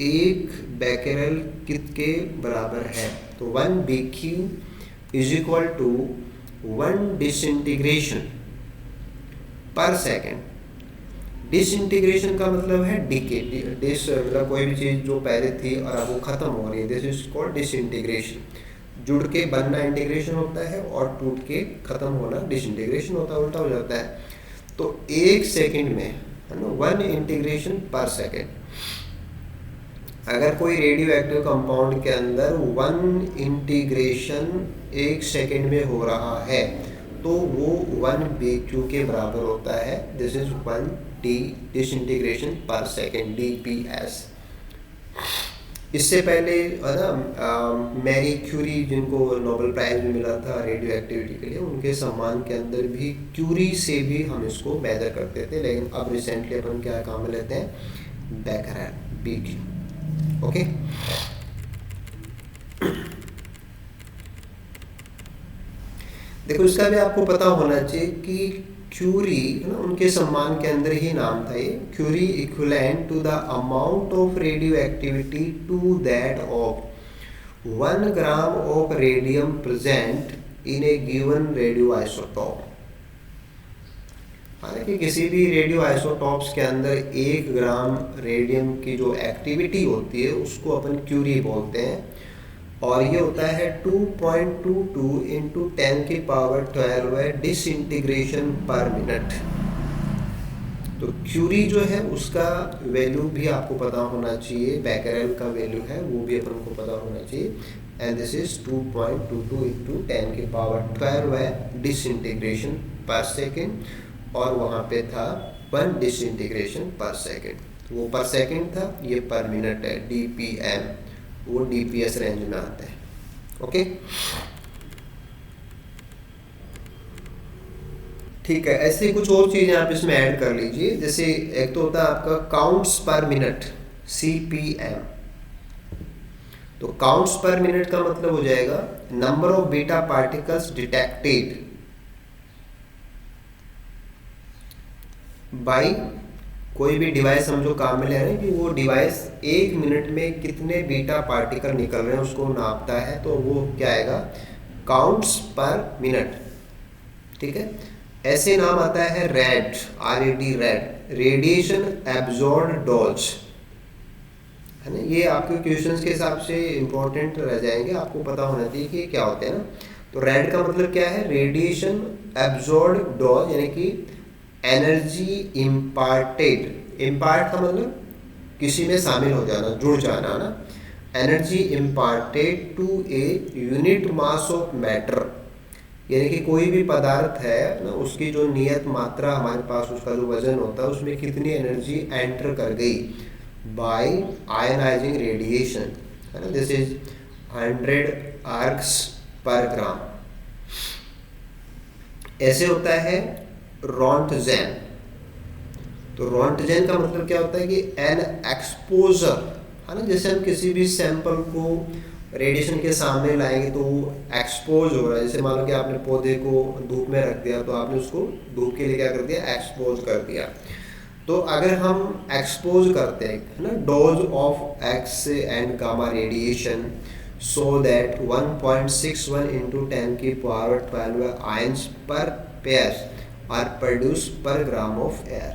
एक बैकरेल कितने बराबर है, तो 1 BQ is equal to 1 disintegration per second. Disintegration का मतलब है डीके, डिस मतलब कोई भी चीज़ जो पहले थी और अब वो खत्म हो रही है, दिस इज कॉल्ड डिसइंटीग्रेशन। जुड़ के बनना इंटीग्रेशन होता है और टूट के खत्म होना डिसइंटीग्रेशन होता है, उल्टा हो जाता है। तो 1 सेकंड में, है ना, 1 इंटीग्रेशन पर सेकंड। अगर कोई रेडियो एक्टिव कंपाउंड के अंदर 1 इंटीग्रेशन 1 सेकंड में हो रहा है तो वो 1 BQ के बराबर होता है। दिस इज 1 D डिसइंटीग्रेशन पर सेकंड, DPS। इससे पहले मैरी क्यूरी, जिनको नोबेल प्राइज भी मिला था रेडियो एक्टिविटी के लिए, उनके सम्मान के अंदर भी क्यूरी से भी हम इसको मेजर करते थे, लेकिन अब रिसेंटली अपन क्या काम में लेते हैं, बेकरेल, BQ। ओके, देखो इसका भी आपको पता होना चाहिए कि क्यूरी, है ना, उनके सम्मान के अंदर ही नाम था ये, curie equivalent to the amount of radioactivity to that of 1 gram of radium present in a given radioisotope. हालांकि किसी भी रेडियो आइसोटॉप्स के अंदर 1 ग्राम रेडियम की जो एक्टिविटी होती है उसको अपन क्यूरी बोलते हैं, और ये होता है 2.22 इंटू 10 की पावर 12 डिसइंटीग्रेशन पर मिनट। तो क्यूरी जो है उसका वैल्यू भी आपको पता होना चाहिए, बेकरेल का वैल्यू है वो भी अपन को पता होना चाहिए, एंड दिस इज 2.22 इंटू 10 की पावर 12 डिसइंटीग्रेशन पर सेकेंड, और वहाँ पे था 1 डिसइंटीग्रेशन पर सेकेंड। वो पर सेकेंड था, ये पर मिनट है, DPM, वो DPS रेंज में आता है। ओके, ठीक है। ऐसे कुछ और चीजें आप इसमें ऐड कर लीजिए, जैसे एक तो होता है आपका काउंट्स पर मिनट, CPM। तो काउंट्स पर मिनट का मतलब हो जाएगा number of beta particles detected by कोई भी डिवाइस हम जो काम में ले रहे हैं कि वो डिवाइस 1 मिनट में कितने बीटा पार्टिकल निकल रहे हैं उसको नापता है, तो वो क्या आएगा, काउंट्स पर मिनट। ठीक है, ऐसे नाम आता है red, RAD, red, radiation absorb dose, है ना। ये आपके क्वेश्चंस के हिसाब से इंपॉर्टेंट रह जाएंगे, आपको पता होना चाहिए कि क्या होते हैं ना। तो रेड का मतलब क्या है, रेडिएशन एब्जॉर्ब डोज, यानी कि एनर्जी इम्पार्टेड। इम्पार्ट का मतलब किसी में शामिल हो जाना, जुड़ जाना ना। Energy imparted to a unit mass of matter, यानी कि कोई भी पदार्थ है ना, उसकी जो नियत मात्रा हमारे पास, उसका जो वजन होता है, उसमें कितनी एनर्जी एंटर कर गई बाय आयनाइजिंग रेडिएशन, है ना। दिस इज 100 आर्क्स पर ग्राम। ऐसे होता है रोंटजेन। तो रोंटजेन का मतलब क्या होता है कि एन एक्सपोजर, है ना, जैसे हम किसी भी सैंपल को रेडिएशन के सामने लाएंगे तो वो एक्सपोज हो रहा है। जैसे मान लो कि आपने पौधे को धूप में रख दिया, तो आपने उसको धूप के लिए क्या कर दिया, एक्सपोज कर दिया। तो अगर हम एक्सपोज करते हैं, है ना, dose of x and gamma radiation so that 1.61 into 10 की पावर 12 आयंस पर पेयर आर प्रोड्यूस पर ग्राम ऑफ एयर।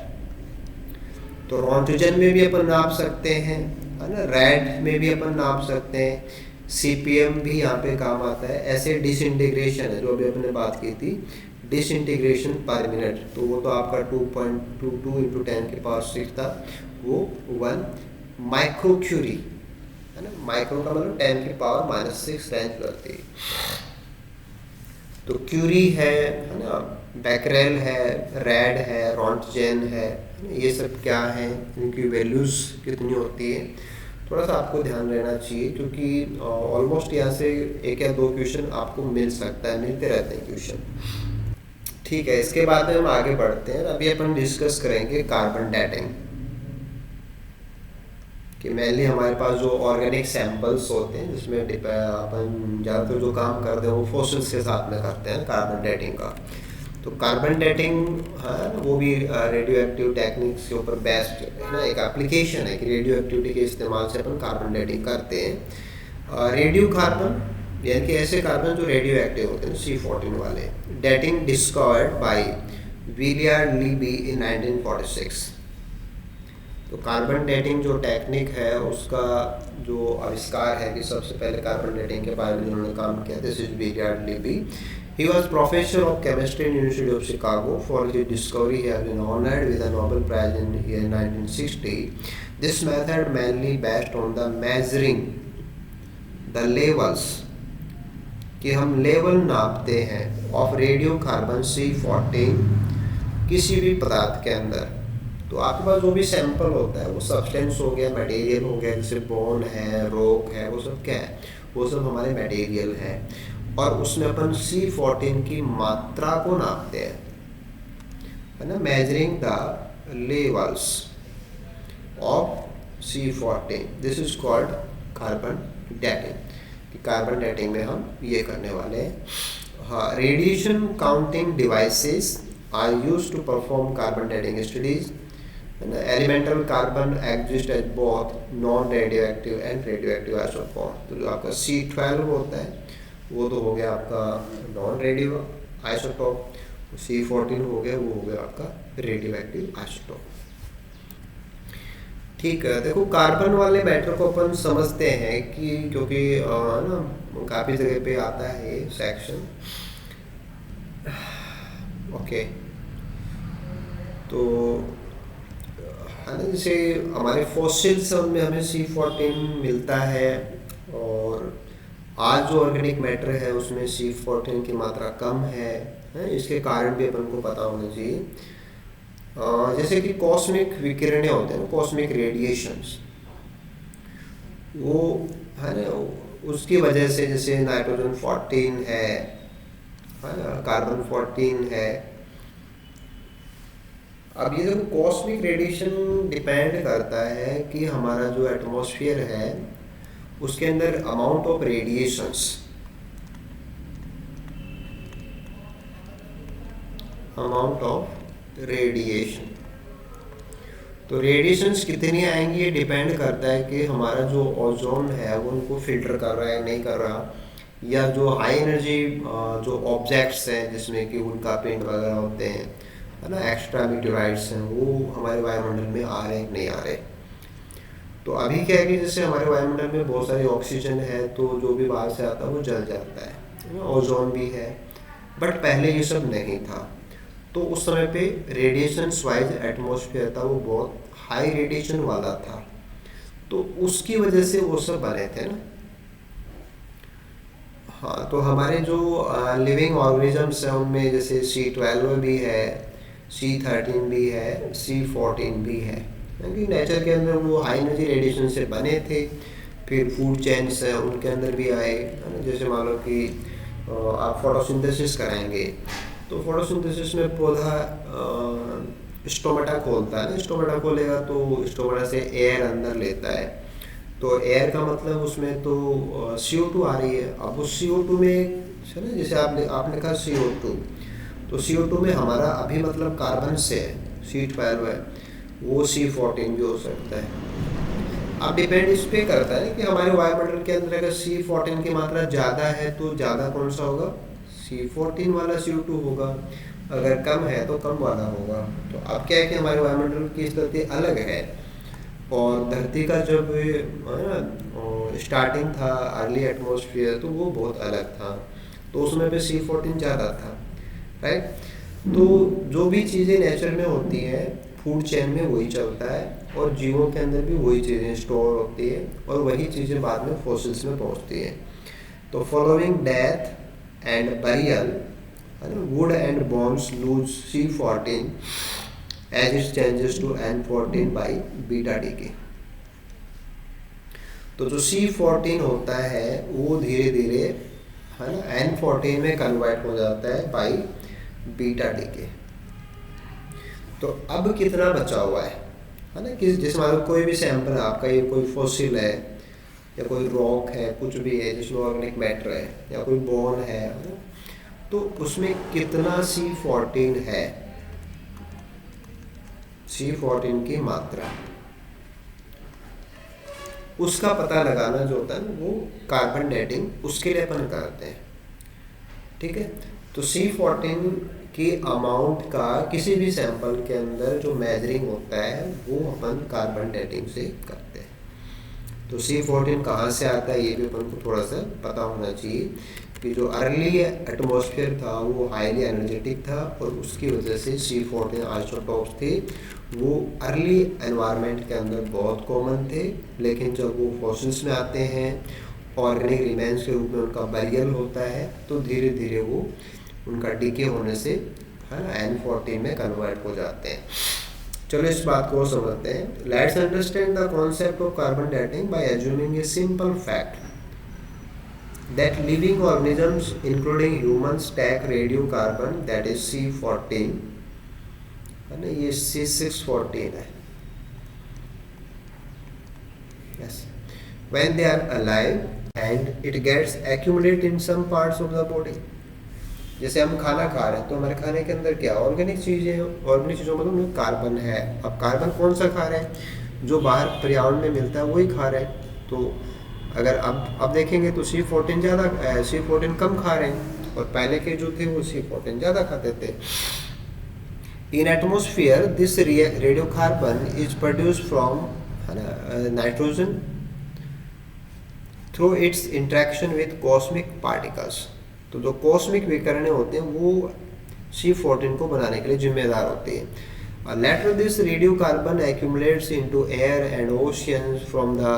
तो रोंटजेन में भी अपन नाप सकते हैं, है ना, रेड में भी अपन नाप सकते हैं, CPM भी यहाँ पे काम आता है। ऐसे डिसइंटीग्रेशन है जो अभी अपने बात की थी, डिसइंटीग्रेशन पर मिनट, तो वो तो आपका 2.22 इंटू 10 की पावर 6 था, वो 1 माइक्रो क्यूरी, है ना। माइक्रो का मतलब 10 की पावर -6 रेंज करती है। तो क्यूरी है ना, बेकरेल है, रेड है, रोंटजेन है, ये सब क्या है, इनकी वैल्यूज़ कितनी होती है, थोड़ा सा आपको ध्यान रहना चाहिए, क्योंकि ऑलमोस्ट यहाँ से 1 या 2 क्वेश्चन आपको मिल सकता है, मिलते रहते हैं क्वेश्चन। ठीक है, इसके बाद में हम आगे बढ़ते हैं। अभी अपन डिस्कस करेंगे कार्बन डेटिंग, कि मेनली हमारे पास जो ऑर्गेनिक सैंपल्स होते हैं, जिसमें अपन ज़्यादातर जो काम करते हैं वो फॉसिल्स के साथ में करते हैं कार्बन डेटिंग का। तो कार्बन डेटिंग है, वो भी रेडियो एक्टिव टेक्निक्स के ऊपर बेस्ड है ना, एक एप्लीकेशन है कि रेडियो एक्टिविटी के इस्तेमाल से अपन कार्बन डेटिंग करते हैं। रेडियो कार्बन यानी कि ऐसे कार्बन जो रेडियो एक्टिव होते हैं, C14 वाले। Dating discovered by Willard Libby इन 1946। तो कार्बन डेटिंग जो टेक्निक है उसका जो आविष्कार है कि सबसे पहले कार्बन डेटिंग के बारे में जिन्होंने काम किया, this is Willard Libby. He was professor of chemistry in University of Chicago. For his discovery, he has been honored with a Nobel Prize in year 1960. This method mainly based on the measuring the levels, कि हम लेवल नापते हैं ऑफ रेडियो कार्बन C14 किसी भी पदार्थ के अंदर. तो आपके पास जो भी सैंपल होता है वो सब्सटेंस हो गया, मटेरियल हो गया, जैसे बोन है, रॉक है, वो सब क्या है, वो सब हमारे मटेरियल है. और उसमें अपन C14 की मात्रा को नापते हैं, है ना, measuring the levels of C14. This is called carbon dating. Carbon dating में हम ये करने वाले हैं. हाँ, radiation counting devices are used to perform carbon dating studies. Elemental carbon exist as both non radioactive and radioactive isotope. तो जो आपका C12 होता है वो तो हो गया आपका नॉन रेडियो आइसोटोप, C14 हो गया, वो हो गया आपका रेडियो एक्टिव आइसोटोप. ठीक है, देखो कार्बन वाले मैटर को अपन समझते हैं कि क्योंकि ना काफ़ी जगह पे आता है ये सेक्शन. ओके, तो है ना, जैसे हमारे फॉसिल्स में हमें C14 मिलता है और आज जो ऑर्गेनिक मैटर है उसमें C14 की मात्रा कम है. इसके कारण भी अपन को पता होना चाहिए. जैसे कि कॉस्मिक विकिरणें होते हैं, कॉस्मिक रेडिएशंस, वो है ना, उसकी वजह से जैसे नाइट्रोजन 14 है ना, कार्बन 14 है. अब ये जो कॉस्मिक रेडिएशन डिपेंड करता है कि हमारा जो एटमॉस्फेयर है उसके अंदर amount of radiations, amount of radiation, तो रेडिएशंस कितनी आएंगी ये डिपेंड करता है कि हमारा जो ओजोन है वो उनको फिल्टर कर रहा है नहीं कर रहा, या जो हाई एनर्जी जो ऑब्जेक्ट्स हैं जिसमें कि उनका पिंड वगैरह होते हैं, है ना, एक्स्ट्रा मीटेराइट्स हैं, वो हमारे वायुमंडल में आ रहे हैं नहीं आ रहे. तो अभी क्या है कि जैसे हमारे वायुमंडल में बहुत सारी ऑक्सीजन है तो जो भी बाहर से आता है वो जल जाता है, ओजोन भी है, बट पहले ये सब नहीं था. तो उस समय पे रेडिएशन वाइज एटमॉस्फेयर था वो बहुत हाई रेडिएशन वाला था, तो उसकी वजह से वो सब बने थे ना. हाँ, तो हमारे जो लिविंग ऑर्गेनिजम्स हैं उनमें जैसे C12 भी है, C13 भी है, C14 भी है, क्योंकि नेचर के अंदर वो हाई एनर्जी रेडिएशन से बने थे. फिर फूड चेन्स हैं उनके अंदर भी आए, जैसे मान लो कि आप फोटोसिंथेसिस कराएंगे तो फोटोसिंथेसिस में पौधा स्टोमेटा खोलता है ना, स्टोमेटा खोलेगा तो स्टोमेटा से एयर अंदर लेता है, तो एयर का मतलब उसमें तो CO2 आ रही है. अब उस CO2 में ना, जैसे आपने कहा CO2, तो CO2 में हमारा अभी मतलब कार्बन से है, C12 है, वो C14 भी हो सकता है. अब डिपेंड इस पे करता है कि हमारे वायुमंडल के अंदर अगर C14 की मात्रा ज़्यादा है तो ज़्यादा कौन सा होगा, C14 वाला CO2 होगा, अगर कम है तो कम वाला होगा. तो अब क्या है कि हमारे वायुमंडल की स्थिति अलग है, और धरती का जब स्टार्टिंग था अर्ली एटमॉस्फेयर तो वो बहुत अलग था, तो उसमें पे C14 ज़्यादा था, राइट. तो जो भी चीज़ें नेचर में होती हैं फूड चेन में वही चलता है, और जीवों के अंदर भी वही चीज़ें स्टोर होती है, और वही चीज़ें बाद में फॉसिल्स में पहुंचती हैं. तो following death and burial, wood and bones lose C14 as it changes to N14 by beta decay. तो जो C14 होता है वो धीरे धीरे, है ना, N14 में कन्वर्ट हो जाता है बाई बीटा डीके. तो अब कितना बचा हुआ है ना, कि जिस मान लो कोई भी सैंपल आपका, ये कोई फॉसिल है या कोई रॉक है, कुछ भी है जिसमें ऑर्गेनिक मैटर है या कोई बोन है ना, तो उसमें कितना C14 है, C14 की मात्रा, उसका पता लगाना जो होता है ना वो कार्बन डेटिंग उसके लिए अपन करते हैं. ठीक है, तो C14 कि अमाउंट का किसी भी सैंपल के अंदर जो मेजरिंग होता है वो अपन कार्बन डेटिंग से करते हैं। तो C14 कहाँ से आता है ये भी अपन को थोड़ा सा पता होना चाहिए कि जो अर्ली एटमॉस्फेयर था वो हाईली एनर्जेटिक था और उसकी वजह से C14 आइसोटोप्स थे वो अर्ली एनवायरनमेंट के अंदर बहुत कॉमन थे, लेकिन जब वो फॉसिल्स में आते हैं ऑर्गेनिक रिमेन्स के रूप में उनका बैरियल होता है तो धीरे धीरे वो उनका डीके होने से है ना N14 में कन्वर्ट हो जाते हैं। चलो इस बात को समझते हैं। Let's understand the concept of carbon dating by assuming a simple fact that living organisms including humans stack radiocarbon that is C14 है ना, ये C614 है। yes, when they are alive and it gets accumulated in some parts of the body। जैसे हम खाना खा रहे हैं तो हमारे खाने के अंदर क्या ऑर्गेनिक चीज़ें, ऑर्गेनिक चीज़ों मतलब कार्बन है। अब कार्बन कौन सा खा रहे हैं, जो बाहर पर्यावरण में मिलता है वही खा रहे हैं। तो अगर अब देखेंगे तो C14 ज़्यादा, C14 कम खा रहे हैं और पहले के जो थे वो C14 ज़्यादा खाते थे। इन atmosphere this radiocarbon is produce from nitrogen through it's interaction with cosmic particles. तो जो कॉस्मिक विकिरण होते हैं वो C14 को बनाने के लिए जिम्मेदार होते हैं। Later this radiocarbon accumulates into air and oceans from the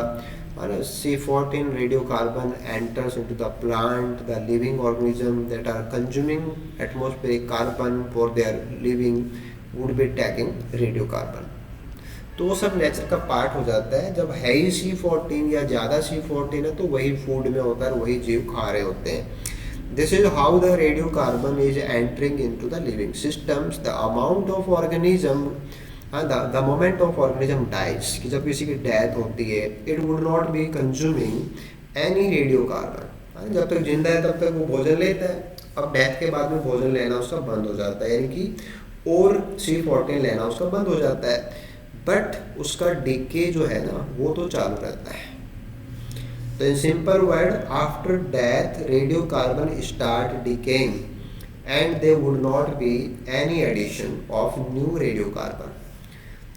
C14 radiocarbon enters into the plant, the living organism that are consuming atmospheric carbon for their living would be taking radiocarbon। तो वो सब नेचर का पार्ट हो जाता है। जब है ही C14 या ज़्यादा C14 है तो वही फूड में होता है, वही जीव खा रहे होते हैं। This is how the radiocarbon is entering into the living systems. The amount of organism the moment of organism dies, कि जब किसी की डेथ होती है it would not be consuming any radiocarbon। जब तक जिंदा है तब तक वो भोजन लेता है, अब डेथ के बाद में भोजन लेना उसका बंद हो जाता है, यानी कि और C14 लेना उसका बंद हो जाता है, बट उसका डीके जो है ना वो तो चालू रहता है। तो in simple word after death radiocarbon start decaying and there would not be any addition of new radiocarbon।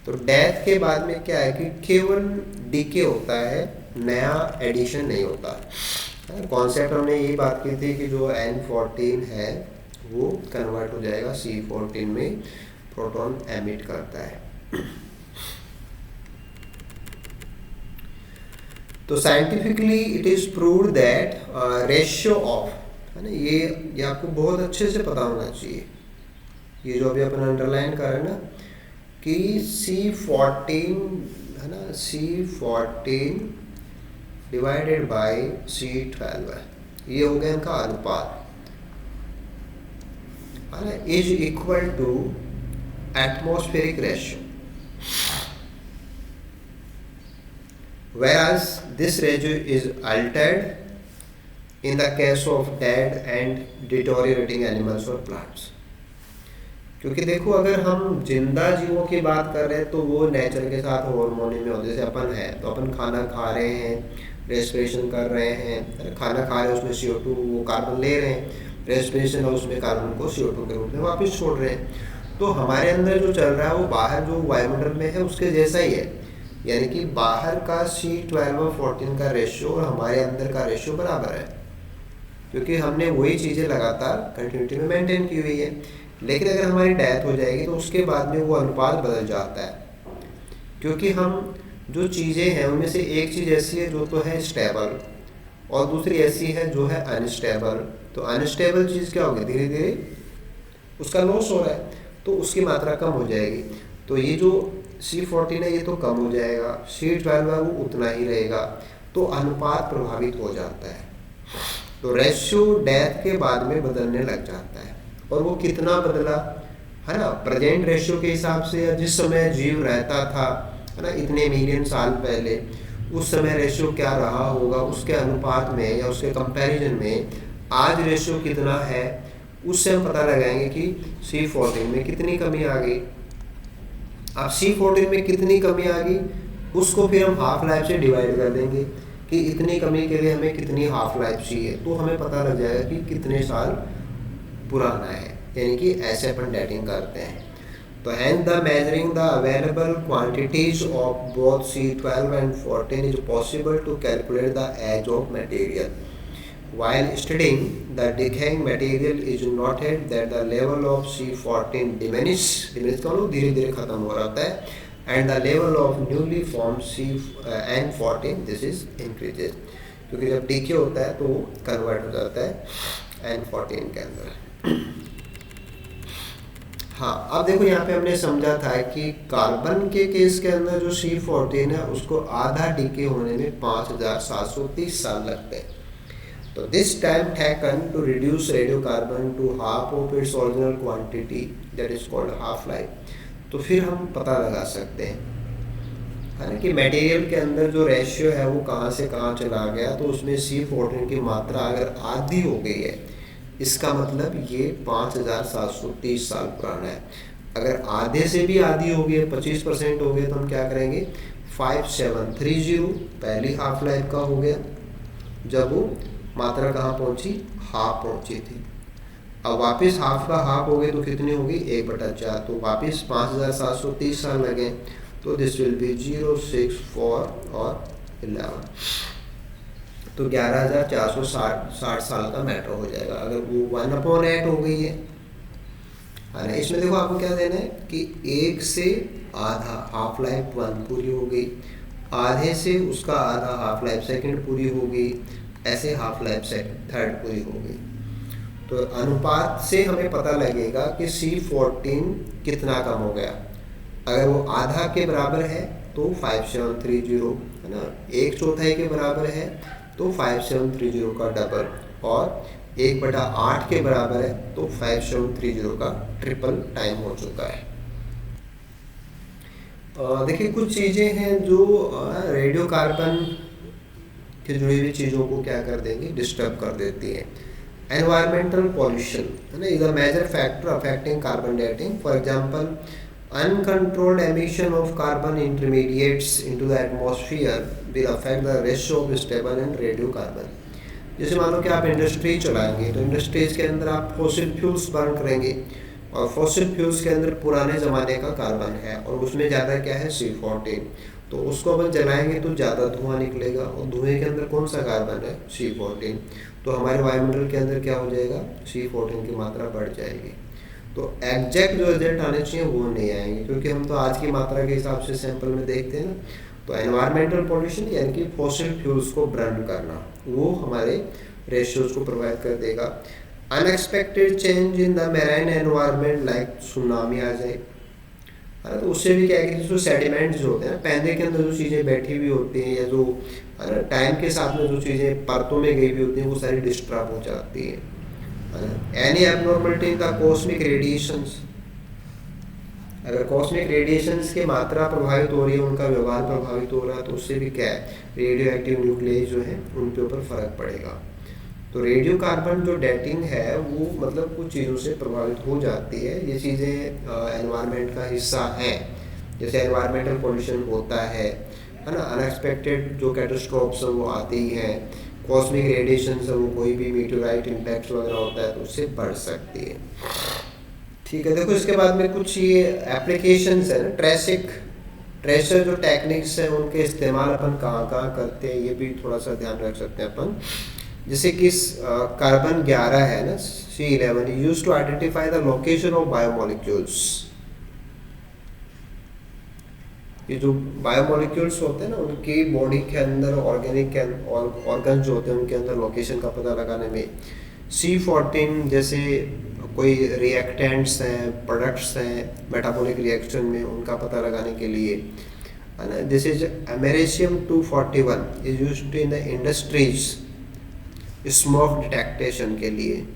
तो डेथ के बाद में क्या है कि केवल डीके होता है, नया एडिशन नहीं होता। कॉन्सेप्ट हमने ये बात की थी कि जो N14 है वो कन्वर्ट हो जाएगा C14 में, प्रोटॉन एमिट करता है। तो scientifically it is proved that ratio of है ना, ये आपको बहुत अच्छे से पता होना चाहिए। ये जो अभी अपन अंडरलाइन कर रहे हैं ना कि C14 है ना, C14 डिवाइडेड बाय C12 है, ये हो गया इनका अनुपात है ना, is equal to atmospheric ratio. whereas this ratio is altered in the case of dead and deteriorating animals or plants। क्योंकि देखो अगर हम जिंदा जीवों की बात कर रहे हैं तो वो नेचर के साथ हार्मोनी में होते, जैसे अपन है तो अपन खाना खा रहे हैं, रेस्पिरेशन कर रहे हैं, खाना खा रहे हैं उसमें CO2 वो कार्बन ले रहे हैं, रेस्पिरेशन और उसमें कार्बन को CO2 के रूप में वापस छोड़ रहे हैं। तो हमारे अंदर जो चल रहा है वो बाहर जो वायुमंडल में है उसके जैसा ही है, यानी कि बाहर का C12 और 14 का रेशियो और हमारे अंदर का रेशियो बराबर है, क्योंकि हमने वही चीज़ें लगातार कंटिन्यूटी में मेंटेन की हुई है। लेकिन अगर हमारी डेथ हो जाएगी तो उसके बाद में वो अनुपात बदल जाता है, क्योंकि हम जो चीज़ें हैं उनमें से एक चीज़ ऐसी है जो तो है स्टेबल और दूसरी ऐसी है जो है अनस्टेबल। तो अनस्टेबल चीज़ क्या होगी, धीरे धीरे उसका लॉस हो रहा है तो उसकी मात्रा कम हो जाएगी। तो ये जो C14 है ये तो कम हो जाएगा, C12 है वो उतना ही रहेगा, तो अनुपात प्रभावित हो जाता है। तो रेशियो डेथ के बाद में बदलने लग जाता है, और वो कितना बदला है ना, प्रेजेंट रेशियो के हिसाब से या जिस समय जीव रहता था है ना इतने मिलियन साल पहले, उस समय रेशियो क्या रहा होगा, उसके अनुपात में या उसके कंपैरिजन में आज रेशियो कितना है, उससे हम पता लगाएंगे कि C14 में कितनी कमी आ गई। अब C14 में कितनी कमी आ गई उसको फिर हम हाफ लाइफ से डिवाइड कर देंगे कि इतनी कमी के लिए हमें कितनी हाफ लाइफ चाहिए, तो हमें पता लग जाएगा कि कितने साल पुराना है। यानी कि ऐसे अपन डेटिंग करते हैं। तो hence the measuring the available quantities of both C12 and 14 is possible to calculate the age of material. While studying the decaying material is noted that the level of C14 diminish का मतलब धीरे धीरे खत्म हो रहा है, and the level of newly formed N14 this is increases, क्योंकि जब decay होता है तो कन्वर्ट हो जाता है N14 के अंदर। हाँ, अब देखो यहाँ पे हमने समझा था कि कार्बन के केस के अंदर जो C14 है उसको आधा डीके होने में 5730 साल लगते हैं। तो this time taken to reduce radiocarbon to half of its original quantity that is called half life. तो फिर हम पता लगा सकते हैं है ना कि मटेरियल के अंदर जो रेशियो है वो कहाँ से कहाँ चला गया। तो उसमें C14 की मात्रा अगर आधी हो गई है, इसका मतलब ये 5730 साल पुराना है। अगर आधे से भी आधी हो गई है, 25% हो गया, तो हम क्या करेंगे 5730 पहली हाफ लाइफ का हो गया, जब वो मात्रा कहाँ पहुंची, हाफ पहुंची थी। अब वापस हाफ का हाफ हो गए तो कितनी होगी 1/4, तो वापस 5730 साल लगे। तो दिस विल बी 0, 6, 4 और 11, तो 11460 साल का मैटर हो जाएगा अगर वो 1/8 हो गई है ना। इसमें देखो आपको क्या देना है कि 1 से आधा हाफ लाइफ 1 पूरी हो गई, आधे से उसका आधा हाफ लाइफ सेकंड पूरी हो गई, ऐसे हाफ लाइफ सेकंड थर्ड पूरी हो गई। तो अनुपात से हमें पता लगेगा कि C14 कितना कम हो गया। अगर वो आधा के बराबर है तो 5730 है ना, 1/4 के बराबर है तो 5730 का डबल, और 1/8 के बराबर है तो 5730 का ट्रिपल टाइम हो चुका है। देखिए कुछ चीज़ें हैं जो रेडियोकार्बन के जुड़ी हुई चीज़ों को क्या कर देंगी, डिस्टर्ब कर देती है। एनवायरमेंटल पॉल्यूशन है ना, is a major factor affecting carbon dating. For example uncontrolled emission of carbon intermediates into the atmosphere will affect the ratio of stable and radiocarbon। जैसे मान लो कि आप इंडस्ट्री चलाएंगे तो इंडस्ट्रीज के अंदर आप फॉसिल फ्यूल्स बर्न करेंगे, और फॉसिल फ्यूल्स के अंदर पुराने ज़माने का कार्बन है और उसमें ज़्यादा क्या है C14, तो उसको अपन जलाएंगे तो ज़्यादा धुआं निकलेगा, और धुएं के अंदर कौन सा कार्बन है C14, तो हमारे वायुमंडल के अंदर क्या हो जाएगा C14 की मात्रा बढ़ जाएगी। तो एग्जैक्ट जो रिजल्ट आने चाहिए वो नहीं आएंगे, क्योंकि हम तो आज की मात्रा के हिसाब से सैंपल में देखते हैं ना। तो एनवायरमेंटल पॉल्यूशन यानी कि फॉसिल फ्यूल्स को बर्न करना, वो हमारे रेशियोज को प्रोवाइड कर देगा। Unexpected change in the marine environment like tsunami आ जाए, है ना, तो उससे भी क्या है कि जो सेडिमेंट्स जो होते हैं ना, पैंदे के अंदर जो चीज़ें बैठी हुई होती हैं या जो है ना टाइम के साथ में जो चीज़ें परतों में गई हुई होती हैं वो सारी डिस्टर्ब हो जाती हैं। Any abnormality in the cosmic radiations, अगर कॉस्मिक रेडिएशंस की मात्रा प्रभावित हो रही है, उनका व्यवहार प्रभावित हो रहा है, तो उससे भी क्या है रेडियो एक्टिव न्यूक्लियस जो है उनके ऊपर फर्क पड़ेगा। तो रेडियो कार्बन जो डेटिंग है वो मतलब कुछ चीज़ों से प्रभावित हो जाती है। ये चीज़ें एनवायरनमेंट का हिस्सा हैं, जैसे एनवायरमेंटल पोल्यूशन होता है ना, अनएक्सपेक्टेड जो कैटास्ट्रोफ्स हैं वो आते ही हैं, कॉस्मिक रेडिएशन से वो कोई भी मीटोराइट इम्पैक्ट वगैरह होता है तो उससे बढ़ सकती है। ठीक है, देखो इसके बाद में कुछ ये एप्लीकेशंस है ना, ट्रेसर जो टेक्निक्स हैं उनके इस्तेमाल अपन कहाँ कहाँ करते हैं ये भी थोड़ा सा ध्यान रख सकते हैं अपन। जैसे कि कार्बन 11 है ना C11 used to identify the location of biomolecules. ये जो बायोमोलिक्यूल्स होते हैं ना उनकी बॉडी के अंदर ऑर्गेनिक ऑर्गन जो होते हैं उनके अंदर लोकेशन का पता लगाने में C14 जैसे कोई रिएक्टेंट्स हैं, प्रोडक्ट्स हैं मेटाबॉलिक रिएक्शन में, उनका पता लगाने के लिए है ना। This is americium 241 is used in the industries smoke detectation के लिए,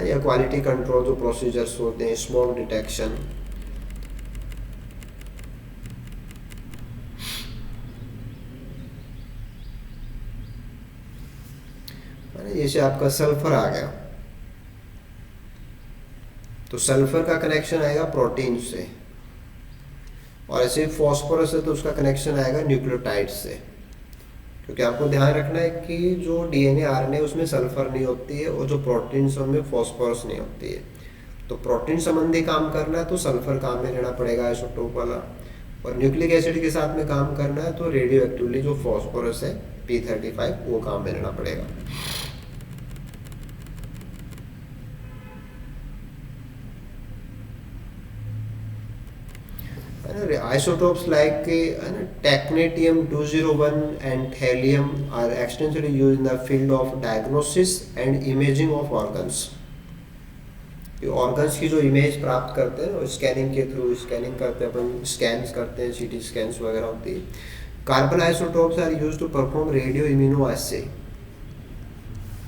या क्वालिटी कंट्रोल जो प्रोसीजर्स होते हैं स्मोक डिटेक्शन। जैसे आपका सल्फर आ गया तो सल्फर का कनेक्शन आएगा प्रोटीन से, और ऐसे फॉस्फोरस है तो उसका कनेक्शन आएगा न्यूक्लियोटाइड से। क्योंकि आपको ध्यान रखना है कि जो डीएनए आरएनए उसमें सल्फर नहीं होती है और जो प्रोटीन्स उनमें फॉस्फोरस नहीं होती है। तो प्रोटीन संबंधी काम करना है तो सल्फर काम में लेना पड़ेगा आइसोटोप वाला, और न्यूक्लिक एसिड के साथ में काम करना है तो रेडियो एक्टिवली जो फॉस्फोरस है P35 वो काम में लेना पड़ेगा। Isotopes like technetium-201 and thallium are extensively used in the field of diagnosis and imaging of organs. ये ऑर्गन्स की जो इमेज प्राप्त करते हैं स्कैनिंग के थ्रू स्कैनिंग करते हैं, अपन स्कैन्स करते हैं, सीटी स्कैन्स वगैरह होती है। Carbon isotopes are used to perform radio immunoassay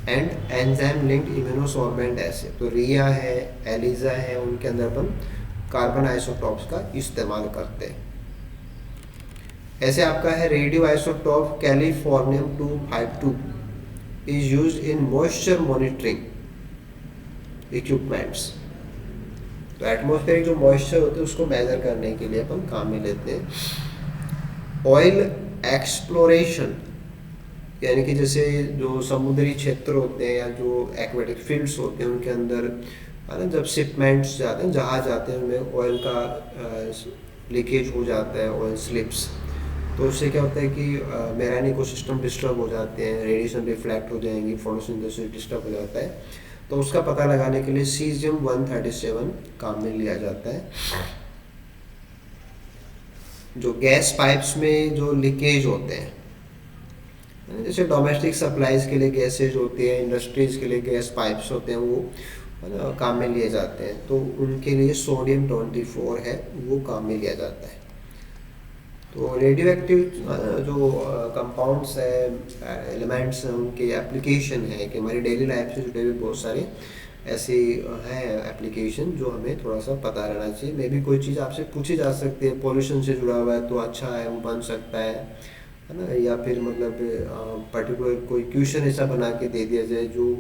and enzyme linked immunosorbent assay. तो रिया है, एलिजा है, उनके अंदर अपन कार्बन आइसोटॉप्स का इस्तेमाल करते हैं। ऐसे आपका है radio isotope californium 252 is used in moisture monitoring equipments. तो एटमॉस्फेरिक जो मॉइस्चर होते हैं उसको मेजर करने के लिए अपन काम में लेते हैं। ऑयल एक्सप्लोरेशन यानी कि जैसे जो समुद्री क्षेत्र होते हैं या जो एक्वेटिक फील्ड्स होते हैं उनके अंदर है ना, जब शिपमेंट्स जाते हैं, जहाज जाते हैं, उनमें ऑयल का लीकेज हो जाता है, ऑयल स्लिप्स, तो उससे क्या होता है कि मेराइन इकोसिस्टम डिस्टर्ब हो जाते हैं, रेडिएशन रिफ्लेक्ट हो जाएंगी, फोटोसिंथेसिस डिस्टर्ब हो जाता है। तो उसका पता लगाने के लिए सीजियम 137 काम में लिया जाता है। जो गैस पाइप्स में जो लीकेज होते हैं, जैसे डोमेस्टिक सप्लाईज के लिए गैसेज होती है, इंडस्ट्रीज के लिए गैस पाइप्स होते हैं, वो काम में लिए जाते हैं, तो उनके लिए सोडियम 24 है वो काम में लिया जाता है। तो रेडियो एक्टिव जो कंपाउंड्स है, एलिमेंट्स हैं, उनके एप्लीकेशन है कि हमारी डेली लाइफ से जुड़े हुए बहुत सारे ऐसे हैं एप्लीकेशन जो हमें थोड़ा सा पता रहना चाहिए। मे भी कोई चीज़ आपसे पूछी जा सकती है, पॉल्यूशन से जुड़ा हुआ है तो अच्छा है वो बन सकता है ना, या फिर मतलब पर्टिकुलर कोई क्वेश्चन ऐसा बना के दे दिया जाए जो